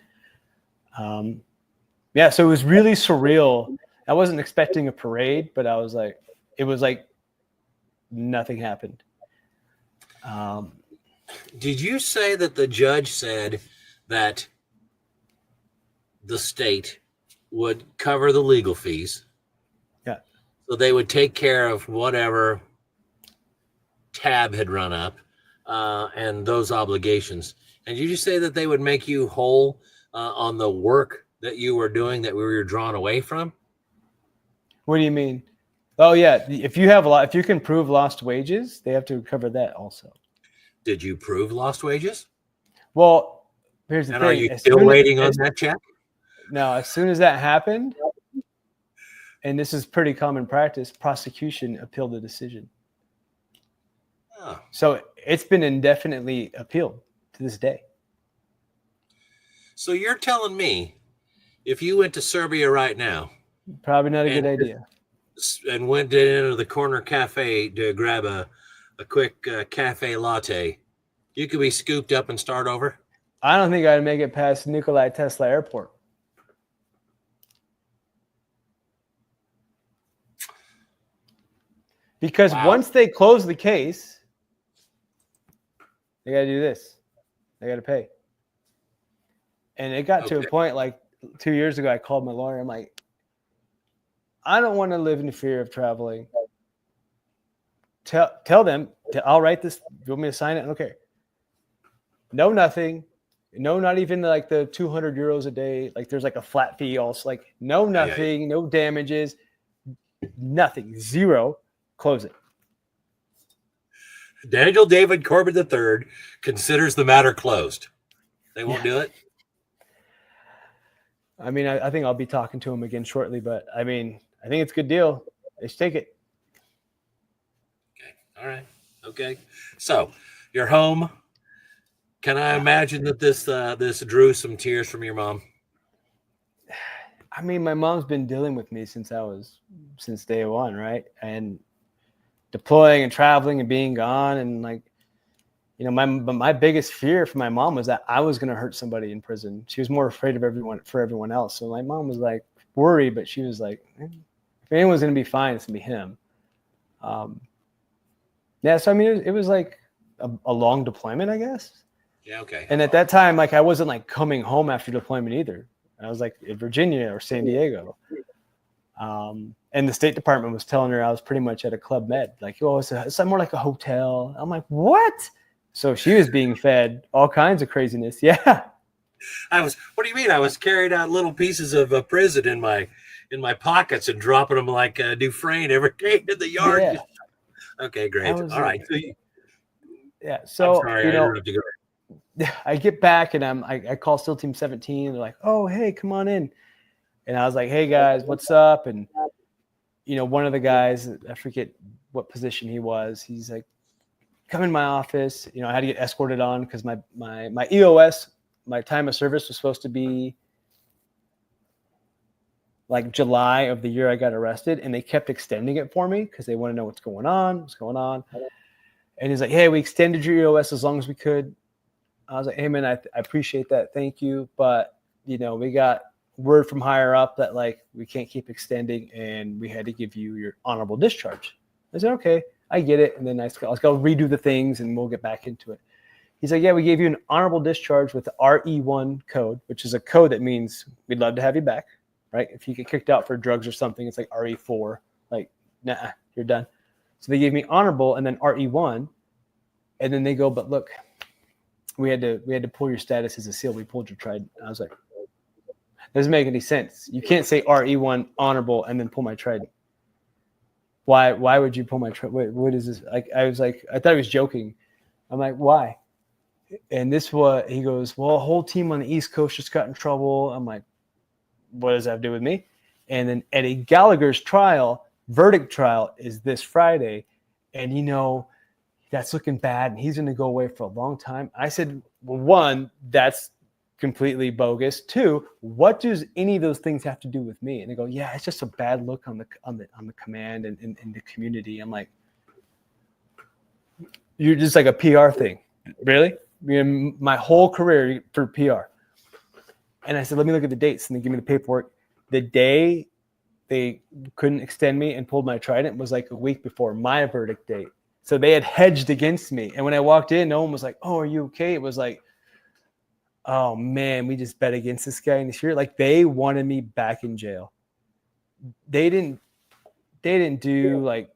Yeah, so it was really surreal. I wasn't expecting a parade, but it was like nothing happened. Did you say that the judge said that the state would cover the legal fees? Yeah. So they would take care of whatever tab had run up and those obligations. And did you say that they would make you whole on the work that you were doing that we were drawn away from? What do you mean? Oh yeah, if you can prove lost wages, they have to cover that also. Did you prove lost wages? Well, here's the thing. Are you still waiting on that check? No, as soon as that happened, and this is pretty common practice, prosecution appealed the decision. Oh. So it's been indefinitely appealed to this day. So you're telling me if you went to Serbia right now, probably not a good idea, and went into the corner cafe to grab a quick cafe latte, you could be scooped up and start over? I don't think I'd make it past Nikola Tesla Airport. Because once they close the case, they got to do this. They got to pay. And it got to a point like 2 years ago, I called my lawyer. I'm like, I don't want to live in fear of traveling. Tell them, I'll write this. You want me to sign it? Okay. No, nothing. No, not even like the 200 euros a day. Like there's like a flat fee also. Like no, nothing, no damages, nothing, zero. Close it. Daniel David Corbett III considers the matter closed. They won't do it? I mean, I think I'll be talking to him again shortly, but I mean, I think it's a good deal. They should take it. Okay. All right. Okay. So you're home. Can I imagine that this drew some tears from your mom? I mean, my mom's been dealing with me since day one, right? And deploying and traveling and being gone, and like, my biggest fear for my mom was that I was going to hurt somebody in prison. She was more afraid of everyone else. So my mom was like worried, but she was like, if anyone's going to be fine, it's going to be him. Yeah. So I mean, it was like a long deployment, I guess. Yeah. Okay. And at that time, like I wasn't like coming home after deployment either. I was like in Virginia or San Diego. And the State Department was telling her I was pretty much at a Club Med. Like, oh, it's more like a hotel. I'm like, what? So she was being fed all kinds of craziness. Yeah. What do you mean? I was carrying out little pieces of prison in my pockets and dropping them like Dufresne every day in the yard. Yeah. Okay, great. All right. So yeah. I'm So, sorry, I interrupted you. I get back and I call SEAL Team 17. They're like, oh, hey, come on in. And I was like, hey guys, what's up? And, one of the guys, I forget what position he was. He's like, come in my office. I had to get escorted on because my EOS, my time of service, was supposed to be like July of the year I got arrested, and they kept extending it for me because they want to know what's going on. And he's like, hey, we extended your EOS as long as we could. I was like, hey man, I appreciate that. Thank you. But we got word from higher up that like we can't keep extending and we had to give you your honorable discharge. I said, okay, I get it. And then let's go redo the things and we'll get back into it. He's like, yeah, we gave you an honorable discharge with the RE1 code, which is a code that means we'd love to have you back, right? If you get kicked out for drugs or something, it's like RE4, like, nah, you're done. So they gave me honorable and then RE1. And then they go, but look, we had to pull your status as a SEAL. We pulled your trident. I was like, doesn't make any sense. You can't say RE1 honorable and then pull my trident. Why would you pull my trident? What is this? Like, I was like, I thought he was joking. I'm like, why? And he goes, well, a whole team on the East Coast just got in trouble. I'm like, what does that have to do with me? And then Eddie Gallagher's verdict trial is this Friday. And that's looking bad. And he's going to go away for a long time. I said, well, one, that's completely bogus. Two, what does any of those things have to do with me? And they go, yeah, it's just a bad look on the command and in the community. I'm like, you're just like a PR thing. Really? My whole career for PR. And I said, let me look at the dates. And they give me the paperwork. The day they couldn't extend me and pulled my trident was like a week before my verdict date. So they had hedged against me. And when I walked in, no one was like, oh, are you okay? It was like, oh man, we just bet against this guy in this year. Like they wanted me back in jail. They didn't do like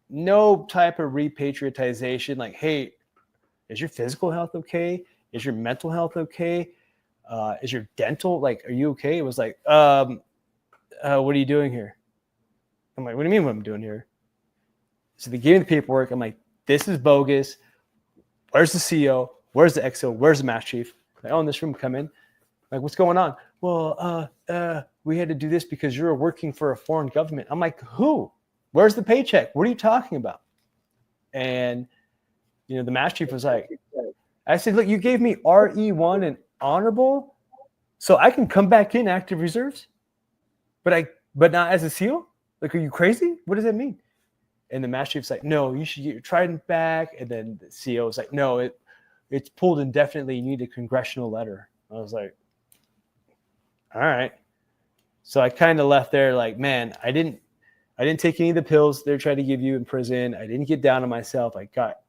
no type of repatriatization. Like, hey, is your physical health okay? Is your mental health okay? Is your dental, like, are you okay? It was like, what are you doing here? I'm like, what do you mean what I'm doing here? So they gave me the paperwork. I'm like, this is bogus. Where's the CO? Where's the XO? Where's the master chief? Like, oh, in this room, come in. Like, what's going on? Well, we had to do this because you're working for a foreign government. I'm like, who? Where's the paycheck? What are you talking about? And, the master chief was like, I said, look, you gave me RE1 and honorable, so I can come back in active reserves, but not as a SEAL? Like, are you crazy? What does that mean? And the master chief's like, no, you should get your trident back. And then the CO was like, no, it's pulled indefinitely. You need a congressional letter. I was like, all right. So I kind of left there like, man, I didn't take any of the pills they're trying to give you in prison. I didn't get down on myself. I got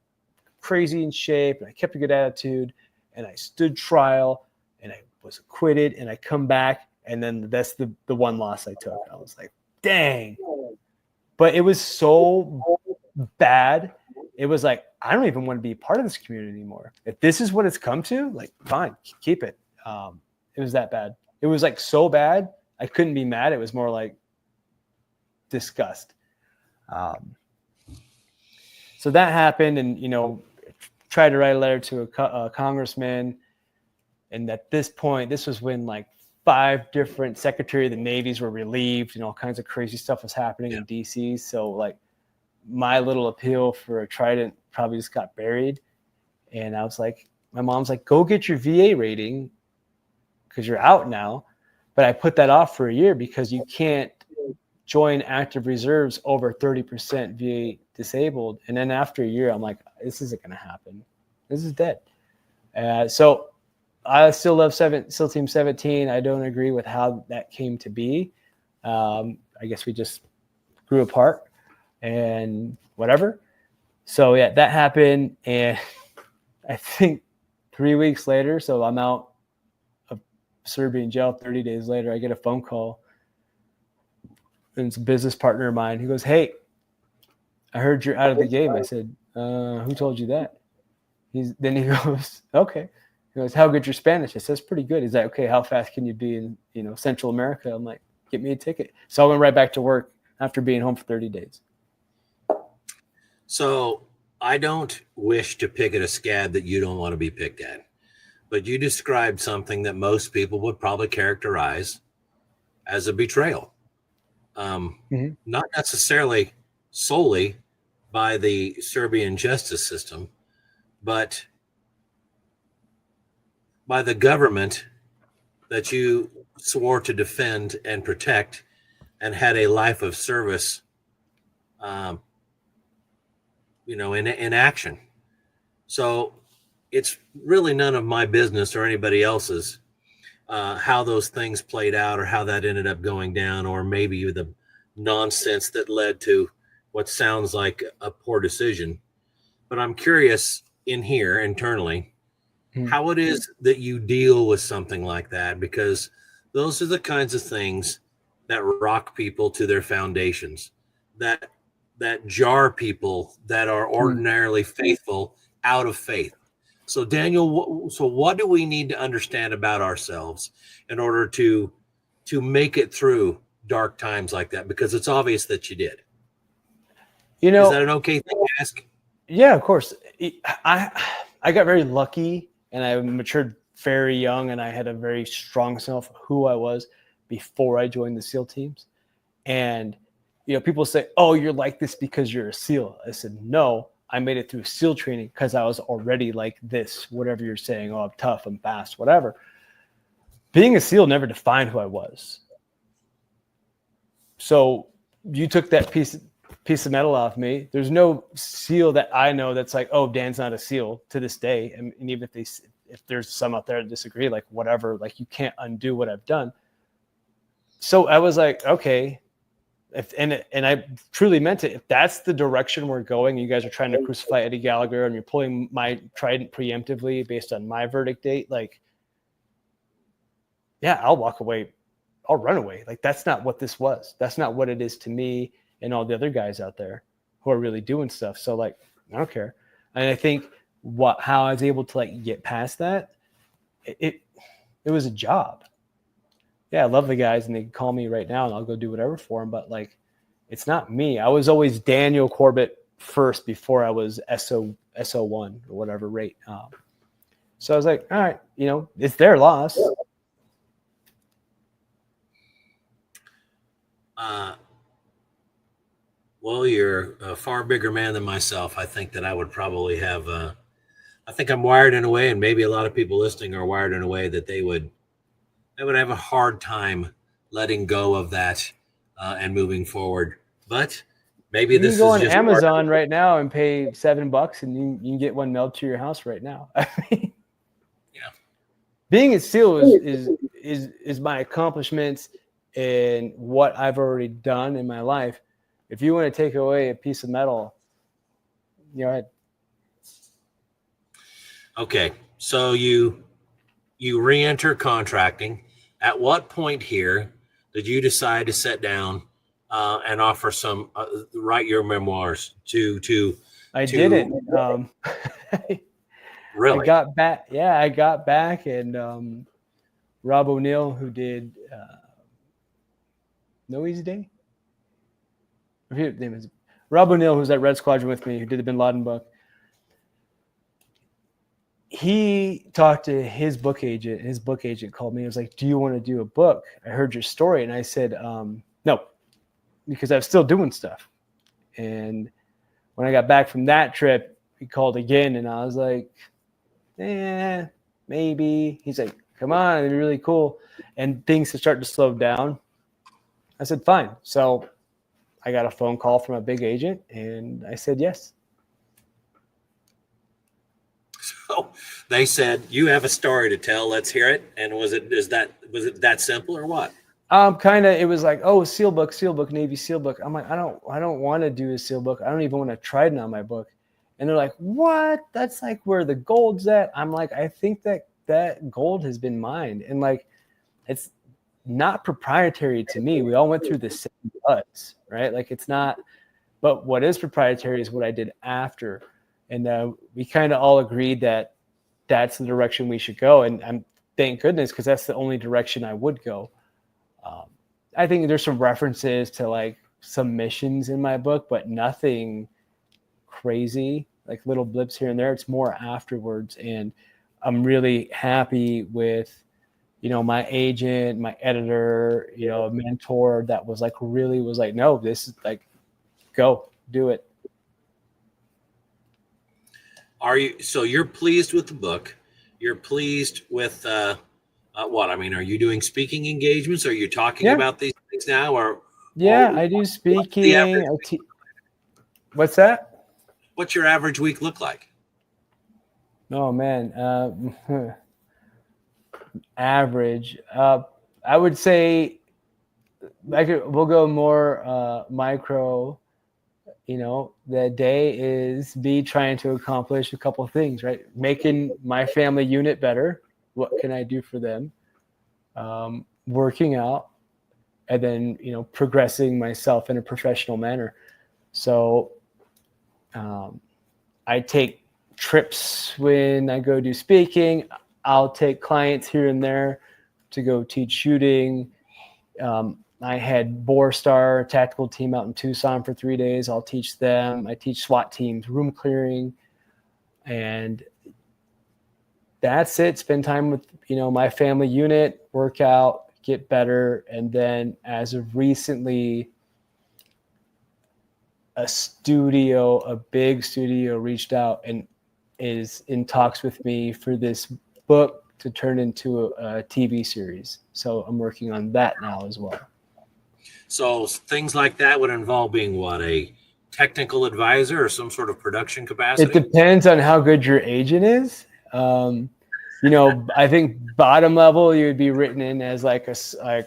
crazy in shape and I kept a good attitude and I stood trial and I was acquitted and I come back. And then that's the one loss I took. I was like, dang. But it was so bad. It was like, I don't even want to be part of this community anymore. If this is what it's come to, like, fine, keep it. It was that bad. It was like so bad. I couldn't be mad. It was more like disgust. So that happened and, tried to write a letter to a congressman. And at this point, this was when like 5 different Secretary of the Navies were relieved and all kinds of crazy stuff was happening in DC. So like my little appeal for a trident probably just got buried. And I was like, my mom's like, go get your VA rating because you're out now. But I put that off for a year because you can't join active reserves over 30% VA disabled. And then after a year, I'm like, this isn't going to happen. This is dead. So I still love SEAL Team 17. I don't agree with how that came to be. I guess we just grew apart and whatever. So yeah, that happened. And I think 3 weeks later, so I'm out of Serbian jail. 30 days later, I get a phone call. And it's a business partner of mine. He goes, hey, I heard you're out of the game. I said, who told you that? Then he goes, okay. He goes, how good your Spanish? I said, it's pretty good. He's like, okay, how fast can you be in, Central America? I'm like, get me a ticket. So I went right back to work after being home for 30 days. So I don't wish to pick at a scab that you don't want to be picked at, but you described something that most people would probably characterize as a betrayal. Not necessarily solely by the Serbian justice system, but by the government that you swore to defend and protect and had a life of service, in action. So it's really none of my business or anybody else's how those things played out or how that ended up going down, or maybe the nonsense that led to what sounds like a poor decision. But I'm curious in here internally how it is that you deal with something like that, because those are the kinds of things that rock people to their foundations, that jar people that are ordinarily faithful out of faith. So Daniel, what do we need to understand about ourselves in order to make it through dark times like that? Because it's obvious that you did. Is that an okay thing to ask? Yeah, of course. I got very lucky, and I matured very young, and I had a very strong sense of who I was before I joined the SEAL teams. And people say, "Oh, you're like this because you're a SEAL." I said, "No, I made it through SEAL training because I was already like this." Whatever you're saying, "Oh, I'm tough, I'm fast," whatever. Being a SEAL never defined who I was. So you took that piece of metal off me. There's no SEAL that I know that's like, "Oh, Dan's not a SEAL" to this day. And even if there's some out there that disagree, like whatever, like you can't undo what I've done. So I was like, okay. And I truly meant it. If that's the direction we're going, you guys are trying to crucify Eddie Gallagher and you're pulling my trident preemptively based on my verdict date, like, yeah, I'll walk away. I'll run away. Like, that's not what this was. That's not what it is to me and all the other guys out there who are really doing stuff. So, like, I don't care. And I think how I was able to like get past that, it was a job. Yeah, I love the guys and they call me right now and I'll go do whatever for them. But like, it's not me. I was always Daniel Corbett first before I was SO1 or whatever rate. So I was like, all right, it's their loss. Well, you're a far bigger man than myself. I think that I would probably have, I think I'm wired in a way, and maybe a lot of people listening are wired in a way that they would have a hard time letting go of that and moving forward. But maybe this is just... You can go on Amazon right now and pay $7 and you can get one mailed to your house right now. I mean, yeah. Being a SEAL is my accomplishments and what I've already done in my life. If you want to take away a piece of metal, go ahead. Okay, so you re-enter contracting. At what point here did you decide to sit down and offer some write your memoirs to I didn't. Really? I got back. Yeah, I got back, and Rob O'Neill, who did No Easy Day. His name is Rob O'Neill, who's at Red Squadron with me, who did the Bin Laden book. He talked to his book agent. His book agent called me. He was like, "Do you want to do a book? I heard your story." And I said, "No," because I was still doing stuff. And when I got back from that trip, he called again, and I was like, maybe. He's like, "Come on, it'd be really cool." And things had started to slow down. I said, "Fine." So I got a phone call from a big agent, and I said yes. So they said, "You have a story to tell. Let's hear it." And was it that simple or what? Kind of. It was like, "Oh, SEAL book, Navy SEAL book." I'm like, I don't want to do a SEAL book. I don't even want to trident on my book. And they're like, "What? That's like where the gold's at." I'm like, I think that gold has been mined, and like, it's not proprietary to me. We all went through the same buds, right? Like, it's not. But what is proprietary is what I did after. And we kind of all agreed that that's the direction we should go. And I'm thank goodness, because that's the only direction I would go. I think there's some references to like some missions in my book, but nothing crazy, like little blips here and there. It's more afterwards. And I'm really happy with, my agent, my editor, a mentor that was like, no, this is like, go do it. So you're pleased with the book? You're pleased with what? I mean, are you doing speaking engagements? Are you talking about these things now? I do speaking. What's that? What's your average week look like? Oh man, average. I would say we'll go more micro. The day is me trying to accomplish a couple of things, right? Making my family unit better. What can I do for them? Working out, and then, progressing myself in a professional manner. So I take trips when I go do speaking. I'll take clients here and there to go teach shooting. I had Borstar tactical team out in Tucson for 3 days. I'll teach them. I teach SWAT teams, room clearing, and that's it. Spend time with, my family unit, work out, get better. And then as of recently, a big studio reached out and is in talks with me for this book to turn into a TV series. So I'm working on that now as well. So things like that would involve being what, a technical advisor or some sort of production capacity? It depends on how good your agent is. I think bottom level, you would be written in as like a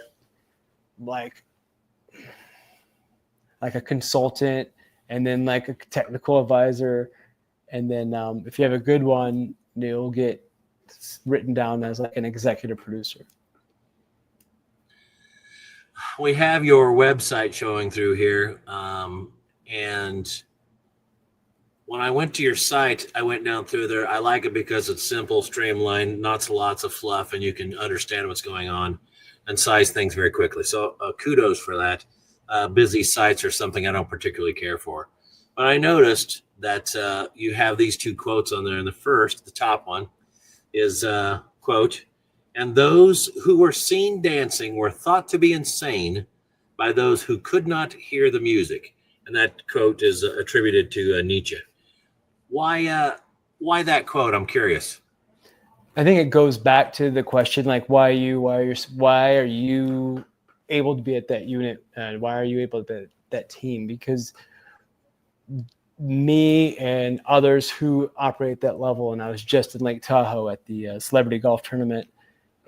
consultant, and then like a technical advisor. And then if you have a good one, you'll get written down as like an executive producer. We have your website showing through here. And when I went to your site, I went down through there. I like it because it's simple, streamlined, not lots of fluff, and you can understand what's going on and size things very quickly. So kudos for that. Busy sites are something I don't particularly care for. But I noticed that you have these two quotes on there. And the top one is, quote, "And those who were seen dancing were thought to be insane by those who could not hear the music." And that quote is attributed to Nietzsche. Why that quote? I'm curious. I think it goes back to the question, like, why are you able to be at that unit, and why are you able to be at that team? Because me and others who operate that level, and I was just in Lake Tahoe at the celebrity golf tournament,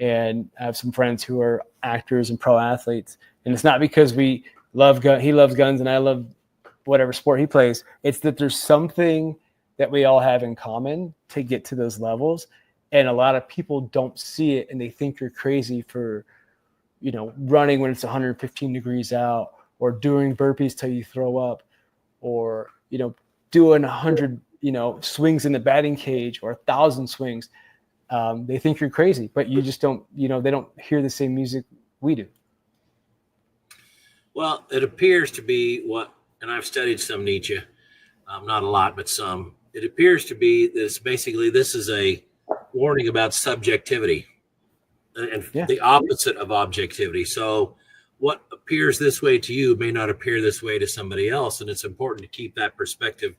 and I have some friends who are actors and pro athletes, and it's not because we love he loves guns and I love whatever sport he plays. It's that there's something that we all have in common to get to those levels. And a lot of people don't see it, and they think you're crazy for, running when it's 115 degrees out, or doing burpees till you throw up, or, doing 100, swings in the batting cage, or 1,000 swings. They think you're crazy, but you just don't, they don't hear the same music we do. Well, it appears to be and I've studied some Nietzsche, not a lot, but some. It appears to be this is a warning about subjectivity and the opposite of objectivity. So what appears this way to you may not appear this way to somebody else. And it's important to keep that perspective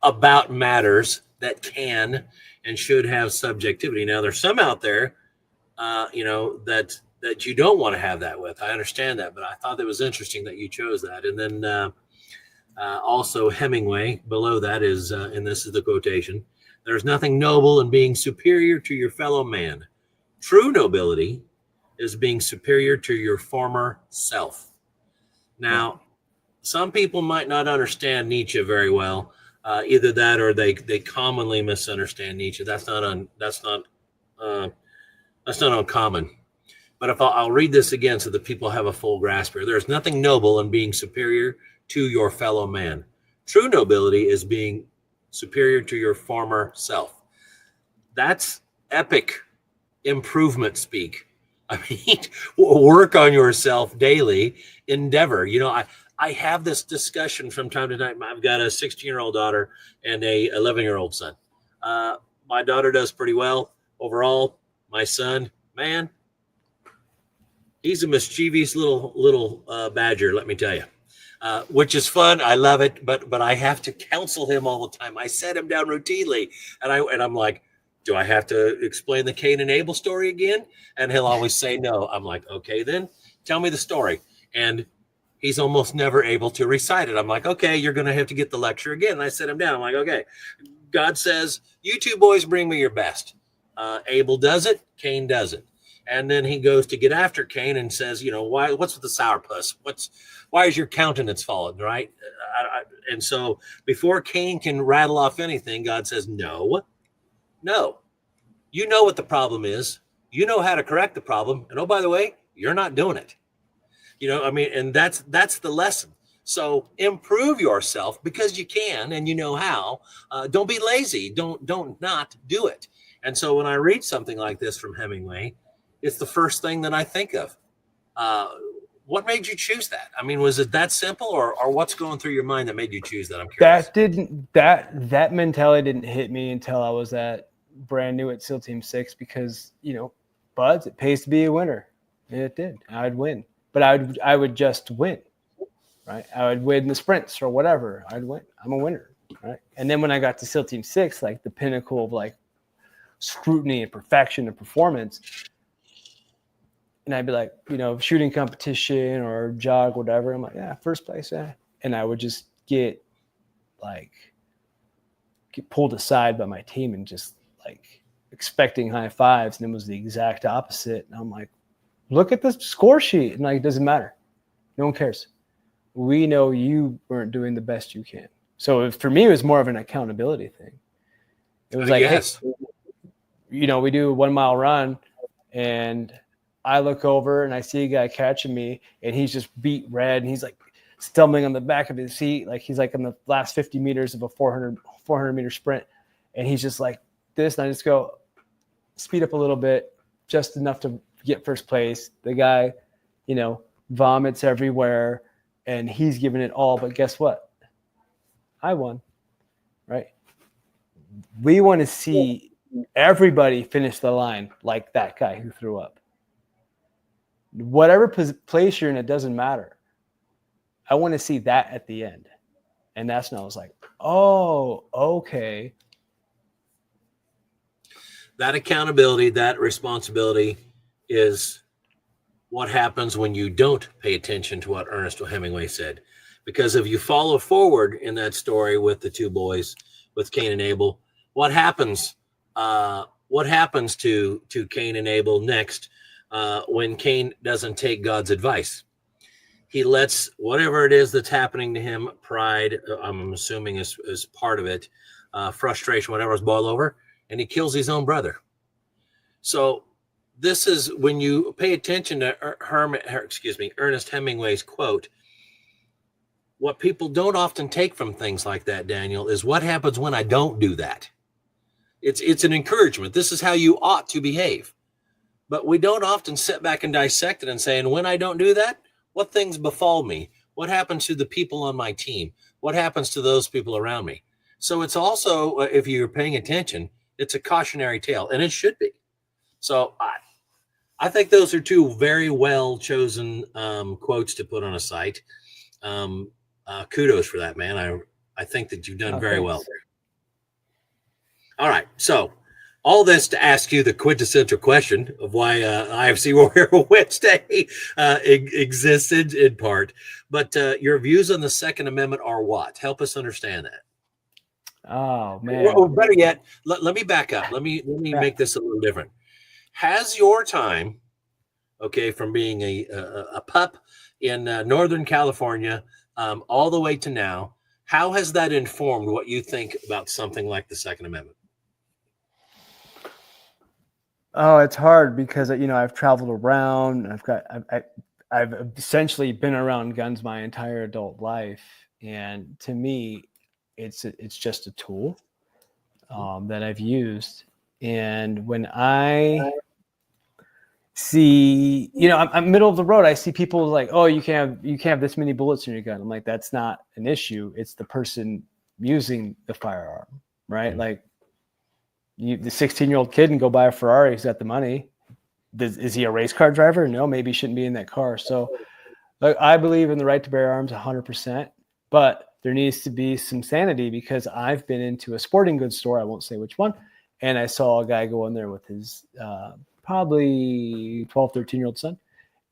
about matters that can and should have subjectivity. Now, there's some out there, that you don't want to have that with. I understand that, but I thought it was interesting that you chose that. And then also Hemingway below that is, and this is the quotation, "There's nothing noble in being superior to your fellow man. True nobility is being superior to your former self." Now, some people might not understand Nietzsche very well. Either that, or they commonly misunderstand Nietzsche. That's not uncommon. But if I'll read this again so that people have a full grasp here. "There's nothing noble in being superior to your fellow man. True nobility is being superior to your former self." That's epic improvement speak. I mean, work on yourself daily, endeavor. I have this discussion from time to time. I've got a 16-year-old daughter and a 11-year-old son. My daughter does pretty well overall. My son, man, he's a mischievous little badger, let me tell you, which is fun. I love it, but I have to counsel him all the time. I set him down routinely, and I'm like, do I have to explain the Cain and Abel story again? And he'll always say no. I'm like, okay, then tell me the story. And he's almost never able to recite it. I'm like, okay, you're going to have to get the lecture again. And I set him down. I'm like, okay, God says, you two boys bring me your best. Abel does it. Cain does it. And then he goes to get after Cain and says, what's with the sourpuss? Why is your countenance fallen, right? And so before Cain can rattle off anything, God says, no. You know what the problem is. You know how to correct the problem. And oh, by the way, you're not doing it. And that's the lesson. So improve yourself because you can and you know how. Don't be lazy. Don't not do it. And so when I read something like this from Hemingway, it's the first thing that I think of. What made you choose that? I mean, was it that simple, or what's going through your mind that made you choose that? I'm curious. That mentality didn't hit me until I was brand new at SEAL Team 6 because, buds, it pays to be a winner. And it did. I'd win. But I would just win, right? I would win the sprints or whatever. I'd win. I'm a winner, right? And then when I got to SEAL Team 6, like the pinnacle of scrutiny and perfection and performance, and I'd be like, shooting competition or jog, whatever. I'm like, yeah, first place, yeah. And I would just get pulled aside by my team and just expecting high fives, and it was the exact opposite. And I'm like, look at the score sheet. And it doesn't matter. No one cares. We know you weren't doing the best you can. So for me, it was more of an accountability thing. It was yes. Hey, we do a 1 mile run and I look over and I see a guy catching me and he's just beat red and he's stumbling on the back of his seat. He's in the last 50 meters of a 400 meter sprint. And he's just like this. And I just go speed up a little bit, just enough to get first place. The guy, vomits everywhere and he's giving it all. But guess what? I won, right? We want to see everybody finish the line like that guy who threw up. Whatever place you're in, it doesn't matter. I want to see that at the end. And that's when I was like, oh, okay. That accountability, that responsibility is what happens when you don't pay attention to what Ernest Hemingway said. Because if you follow forward in that story with the two boys, with Cain and Abel, what happens to Cain and Abel next when Cain doesn't take God's advice? He lets whatever it is that's happening to him, pride, I'm assuming is part of it, frustration, whatever, is boil over, and he kills his own brother. So this is when you pay attention to Ernest Hemingway's quote. What people don't often take from things like that, Daniel, is what happens when I don't do that. It's an encouragement. This is how you ought to behave. But we don't often sit back and dissect it and say, and when I don't do that, what things befall me? What happens to the people on my team? What happens to those people around me? So it's also, if you're paying attention, it's a cautionary tale, and it should be. So I think those are two very well chosen quotes to put on a site. Kudos for that, man. I think that you've done very well there. All right. So all this to ask you the quintessential question of why IFC Warrior Wednesday existed in part. But your views on the Second Amendment are what? Help us understand that. Oh, man. Or better yet, let me back up. Let me make this a little different. Has your time, from being a pup in Northern California all the way to now, how has that informed what you think about something like the Second Amendment? Oh, it's hard because, I've traveled around. I've essentially been around guns my entire adult life. And to me, it's just a tool that I've used. And when I see, I'm middle of the road. I see people like, oh, you can't have this many bullets in your gun. I'm like, that's not an issue. It's the person using the firearm, right? Mm-hmm. Like the 16-year-old kid can go buy a Ferrari. He's got the money. Is he a race car driver? No, maybe he shouldn't be in that car. So like, I believe in the right to bear arms 100%, but there needs to be some sanity, because I've been into a sporting goods store, I won't say which one, and I saw a guy go in there with his probably 12, 13-year-old son,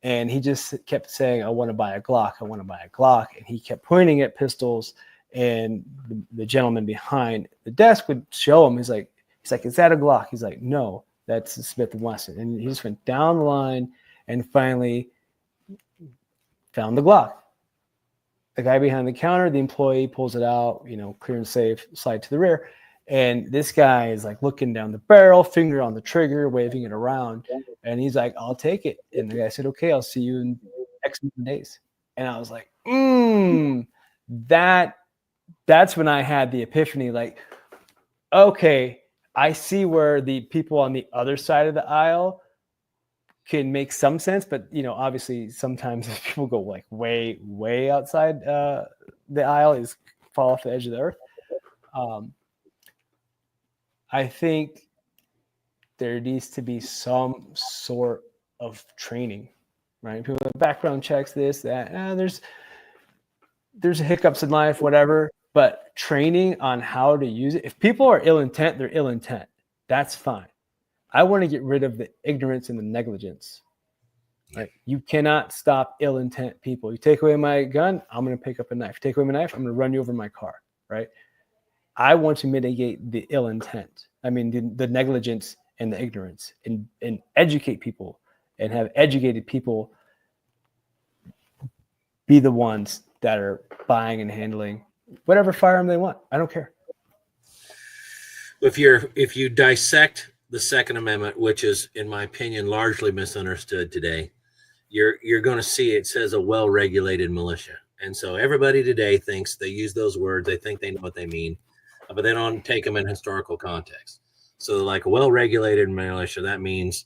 and he just kept saying, I want to buy a Glock, I want to buy a Glock, and he kept pointing at pistols, and the gentleman behind the desk would show him, he's like, is that a Glock? He's like, no, that's a Smith & Wesson. And he just went down the line and finally found the Glock. The guy behind the counter, the employee pulls it out, clear and safe, slide to the rear. And this guy is like looking down the barrel, finger on the trigger, waving it around. And he's like, I'll take it. And the guy said, okay, I'll see you in X days. And I was like, that's when I had the epiphany, like, okay, I see where the people on the other side of the aisle can make some sense, but obviously sometimes people go like way outside the aisle, is fall off the edge of the earth. I think there needs to be some sort of training, right? People have background checks, this, that. There's hiccups in life, whatever, but training on how to use it. If people are ill intent, they're ill intent. That's fine. I want to get rid of the ignorance and the negligence. Like, you cannot stop ill intent people. You take away my gun, I'm going to pick up a knife. Take away my knife, I'm going to run you over my car, right? I want to mitigate the ill intent. I mean, the negligence and the ignorance, and educate people, and have educated people be the ones that are buying and handling whatever firearm they want. I don't care. If you dissect the Second Amendment, which is, in my opinion, largely misunderstood today, you're going to see it says a well-regulated militia. And so everybody today thinks, they use those words, they think they know what they mean, but they don't take them in historical context. So like a well-regulated militia, that means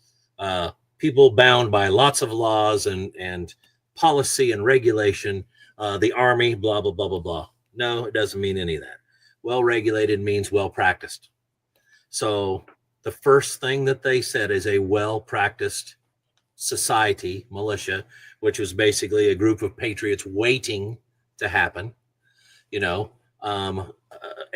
people bound by lots of laws and policy and regulation, the army, blah, blah, blah, blah, blah. No, it doesn't mean any of that. Well-regulated means well-practiced. So the first thing that they said is a well-practiced society, militia, which was basically a group of patriots waiting to happen,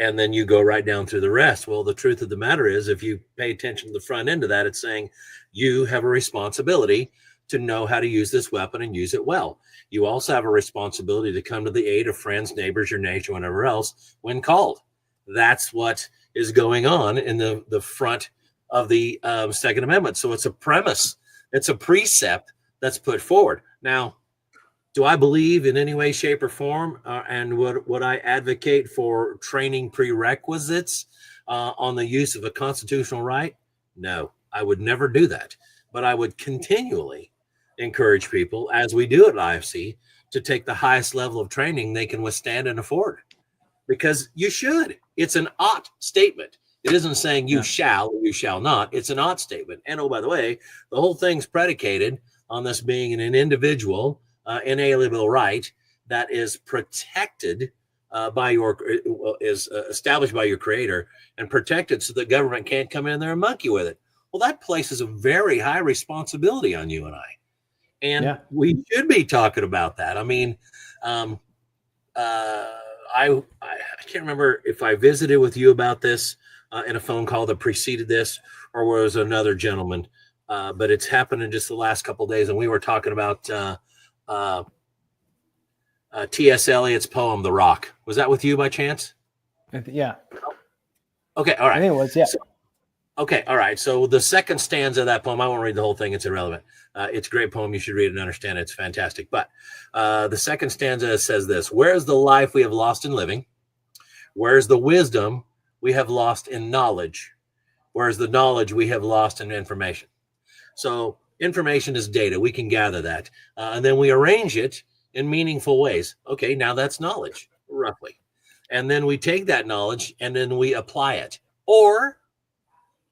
and then you go right down through the rest. Well, the truth of the matter is, if you pay attention to the front end of that, it's saying you have a responsibility to know how to use this weapon and use it well. You also have a responsibility to come to the aid of friends, neighbors, your nation, whatever else, when called. That's what is going on in the front of the Second Amendment. So it's a premise. It's a precept that's put forward. Now, do I believe in any way, shape, or form, and would I advocate for training prerequisites on the use of a constitutional right? No, I would never do that. But I would continually encourage people, as we do at IFC, to take the highest level of training they can withstand and afford. Because you should. It's an ought statement. It isn't saying you shall or you shall not. It's an ought statement. And oh, by the way, the whole thing's predicated on this being an individual, inalienable right that is protected is established by your creator and protected so the government can't come in there and monkey with it. Well, that places a very high responsibility on you and I. And we should be talking about that. I mean, I can't remember if I visited with you about this in a phone call that preceded this, or was another gentleman, but it's happened in just the last couple of days. And we were talking about T.S. Eliot's poem, The Rock. Was that with you by chance? Yeah. Okay. All right. I think it was, yeah. Okay. All right. So the second stanza of that poem, I won't read the whole thing. It's irrelevant. It's a great poem. You should read it and understand it. It's fantastic. But the second stanza says this: where's the life we have lost in living? Where's the wisdom we have lost in knowledge? Where's the knowledge we have lost in information? So information is data. We can gather that. And then we arrange it in meaningful ways. Okay, now that's knowledge, roughly. And then we take that knowledge and then we apply it. Or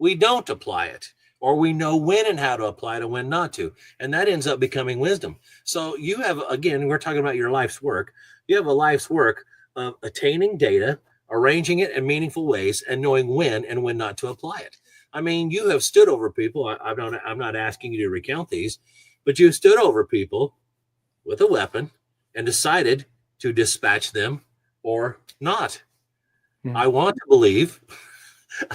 we don't apply it. or we know when and how to apply it and when not to. And that ends up becoming wisdom. So you have, again, we're talking about your life's work. You have a life's work of attaining data, arranging it in meaningful ways, and knowing when and when not to apply it. I mean, you have stood over people. I'm not asking you to recount these, but you stood over people with a weapon and decided to dispatch them or not. Mm-hmm. I want to believe,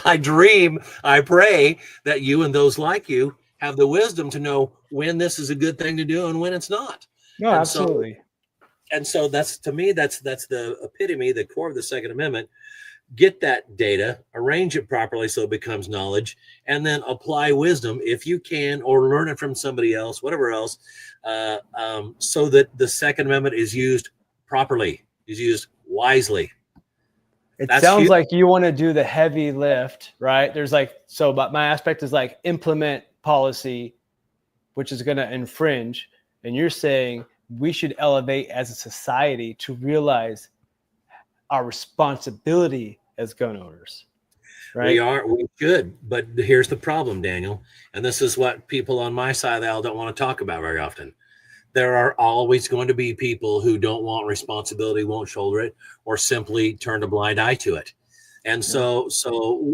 I dream, I pray that you and those like you have the wisdom to know when this is a good thing to do and when it's not. No, and absolutely. So that's, to me, that's the epitome, the core of the Second Amendment. Get that data, arrange it properly so it becomes knowledge, and then apply wisdom if you can, or learn it from somebody else, whatever else, so that the Second Amendment is used properly, is used wisely. It sounds like you want to do the heavy lift, right? There's but my aspect is implement policy, which is going to infringe. And you're saying we should elevate as a society to realize our responsibility as gun owners, right? We should, but here's the problem, Daniel. And this is what people on my side of the aisle don't want to talk about very often. There are always going to be people who don't want responsibility, won't shoulder it, or simply turn a blind eye to it. And so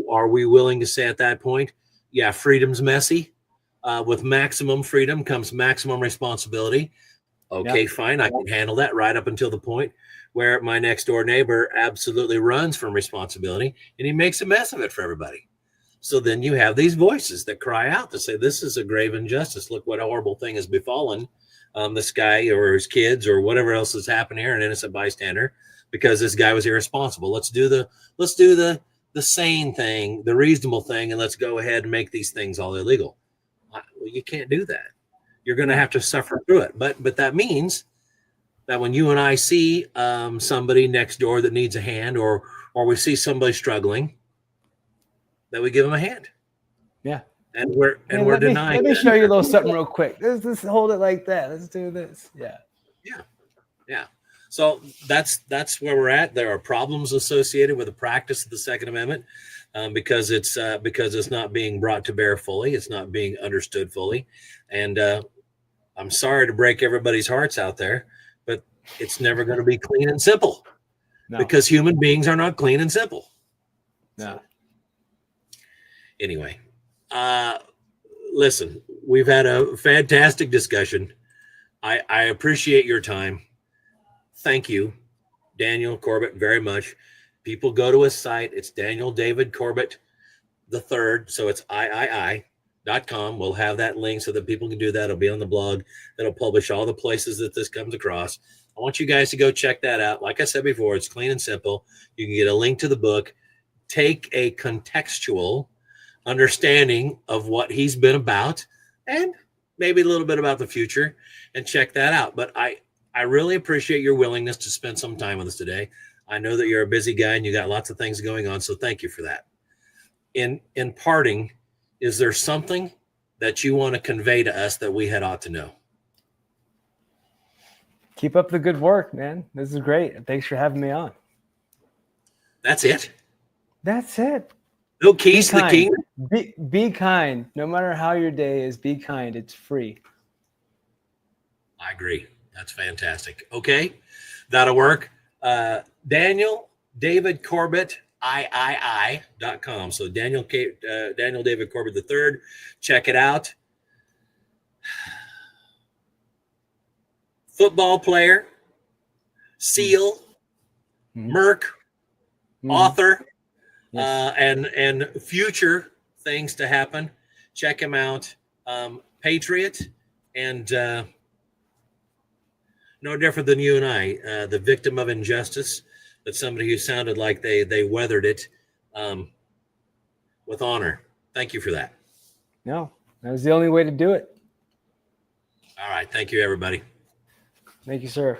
are we willing to say at that point, yeah, freedom's messy. With maximum freedom comes maximum responsibility. Okay, fine. I can handle that right up until the point where my next door neighbor absolutely runs from responsibility and he makes a mess of it for everybody. So then you have these voices that cry out to say, this is a grave injustice. Look what a horrible thing has befallen this guy or his kids or whatever else has happened here, an innocent bystander, because this guy was irresponsible. Let's do the sane thing, the reasonable thing, and let's go ahead and make these things all illegal. Well, you can't do that. You're going to have to suffer through it. But that means that when you and I see somebody next door that needs a hand, or we see somebody struggling, that we give them a hand. Yeah. And we're denying. Let me show you a little something real quick. Let's hold it like that. Let's do this. Yeah. So that's where we're at. There are problems associated with the practice of the Second Amendment because it's not being brought to bear fully. It's not being understood fully. And I'm sorry to break everybody's hearts out there, but it's never going to be clean and simple because human beings are not clean and simple. No. So, anyway. Listen, we've had a fantastic discussion. I appreciate your time. Thank you, Daniel Corbett, very much. People go to his site. It's Daniel David Corbett III. So it's III.com. We'll have that link so that people can do that. It'll be on the blog. That'll publish all the places that this comes across. I want you guys to go check that out. Like I said before, it's clean and simple. You can get a link to the book. Take a contextual understanding of what he's been about and maybe a little bit about the future and check that out. But I really appreciate your willingness to spend some time with us today. I know that you're a busy guy and you got lots of things going on, so thank you for that. In parting, is there something that you want to convey to us that we had ought to know? Keep up the good work, man. This is great. Thanks for having me on. That's it? That's it. No keys to the king? Be kind. No matter how your day is, be kind. It's free. I agree. That's fantastic. Okay, that'll work. Daniel David Corbett, III.com. So Daniel David Corbett III. Check it out. Football player, SEAL, Merc, author. Yes. And future things to happen. Check him out. Patriot and no different than you and I, the victim of injustice, but somebody who sounded like they weathered it with honor. Thank you for that. No, that was the only way to do it. All right. Thank you, everybody. Thank you, sir.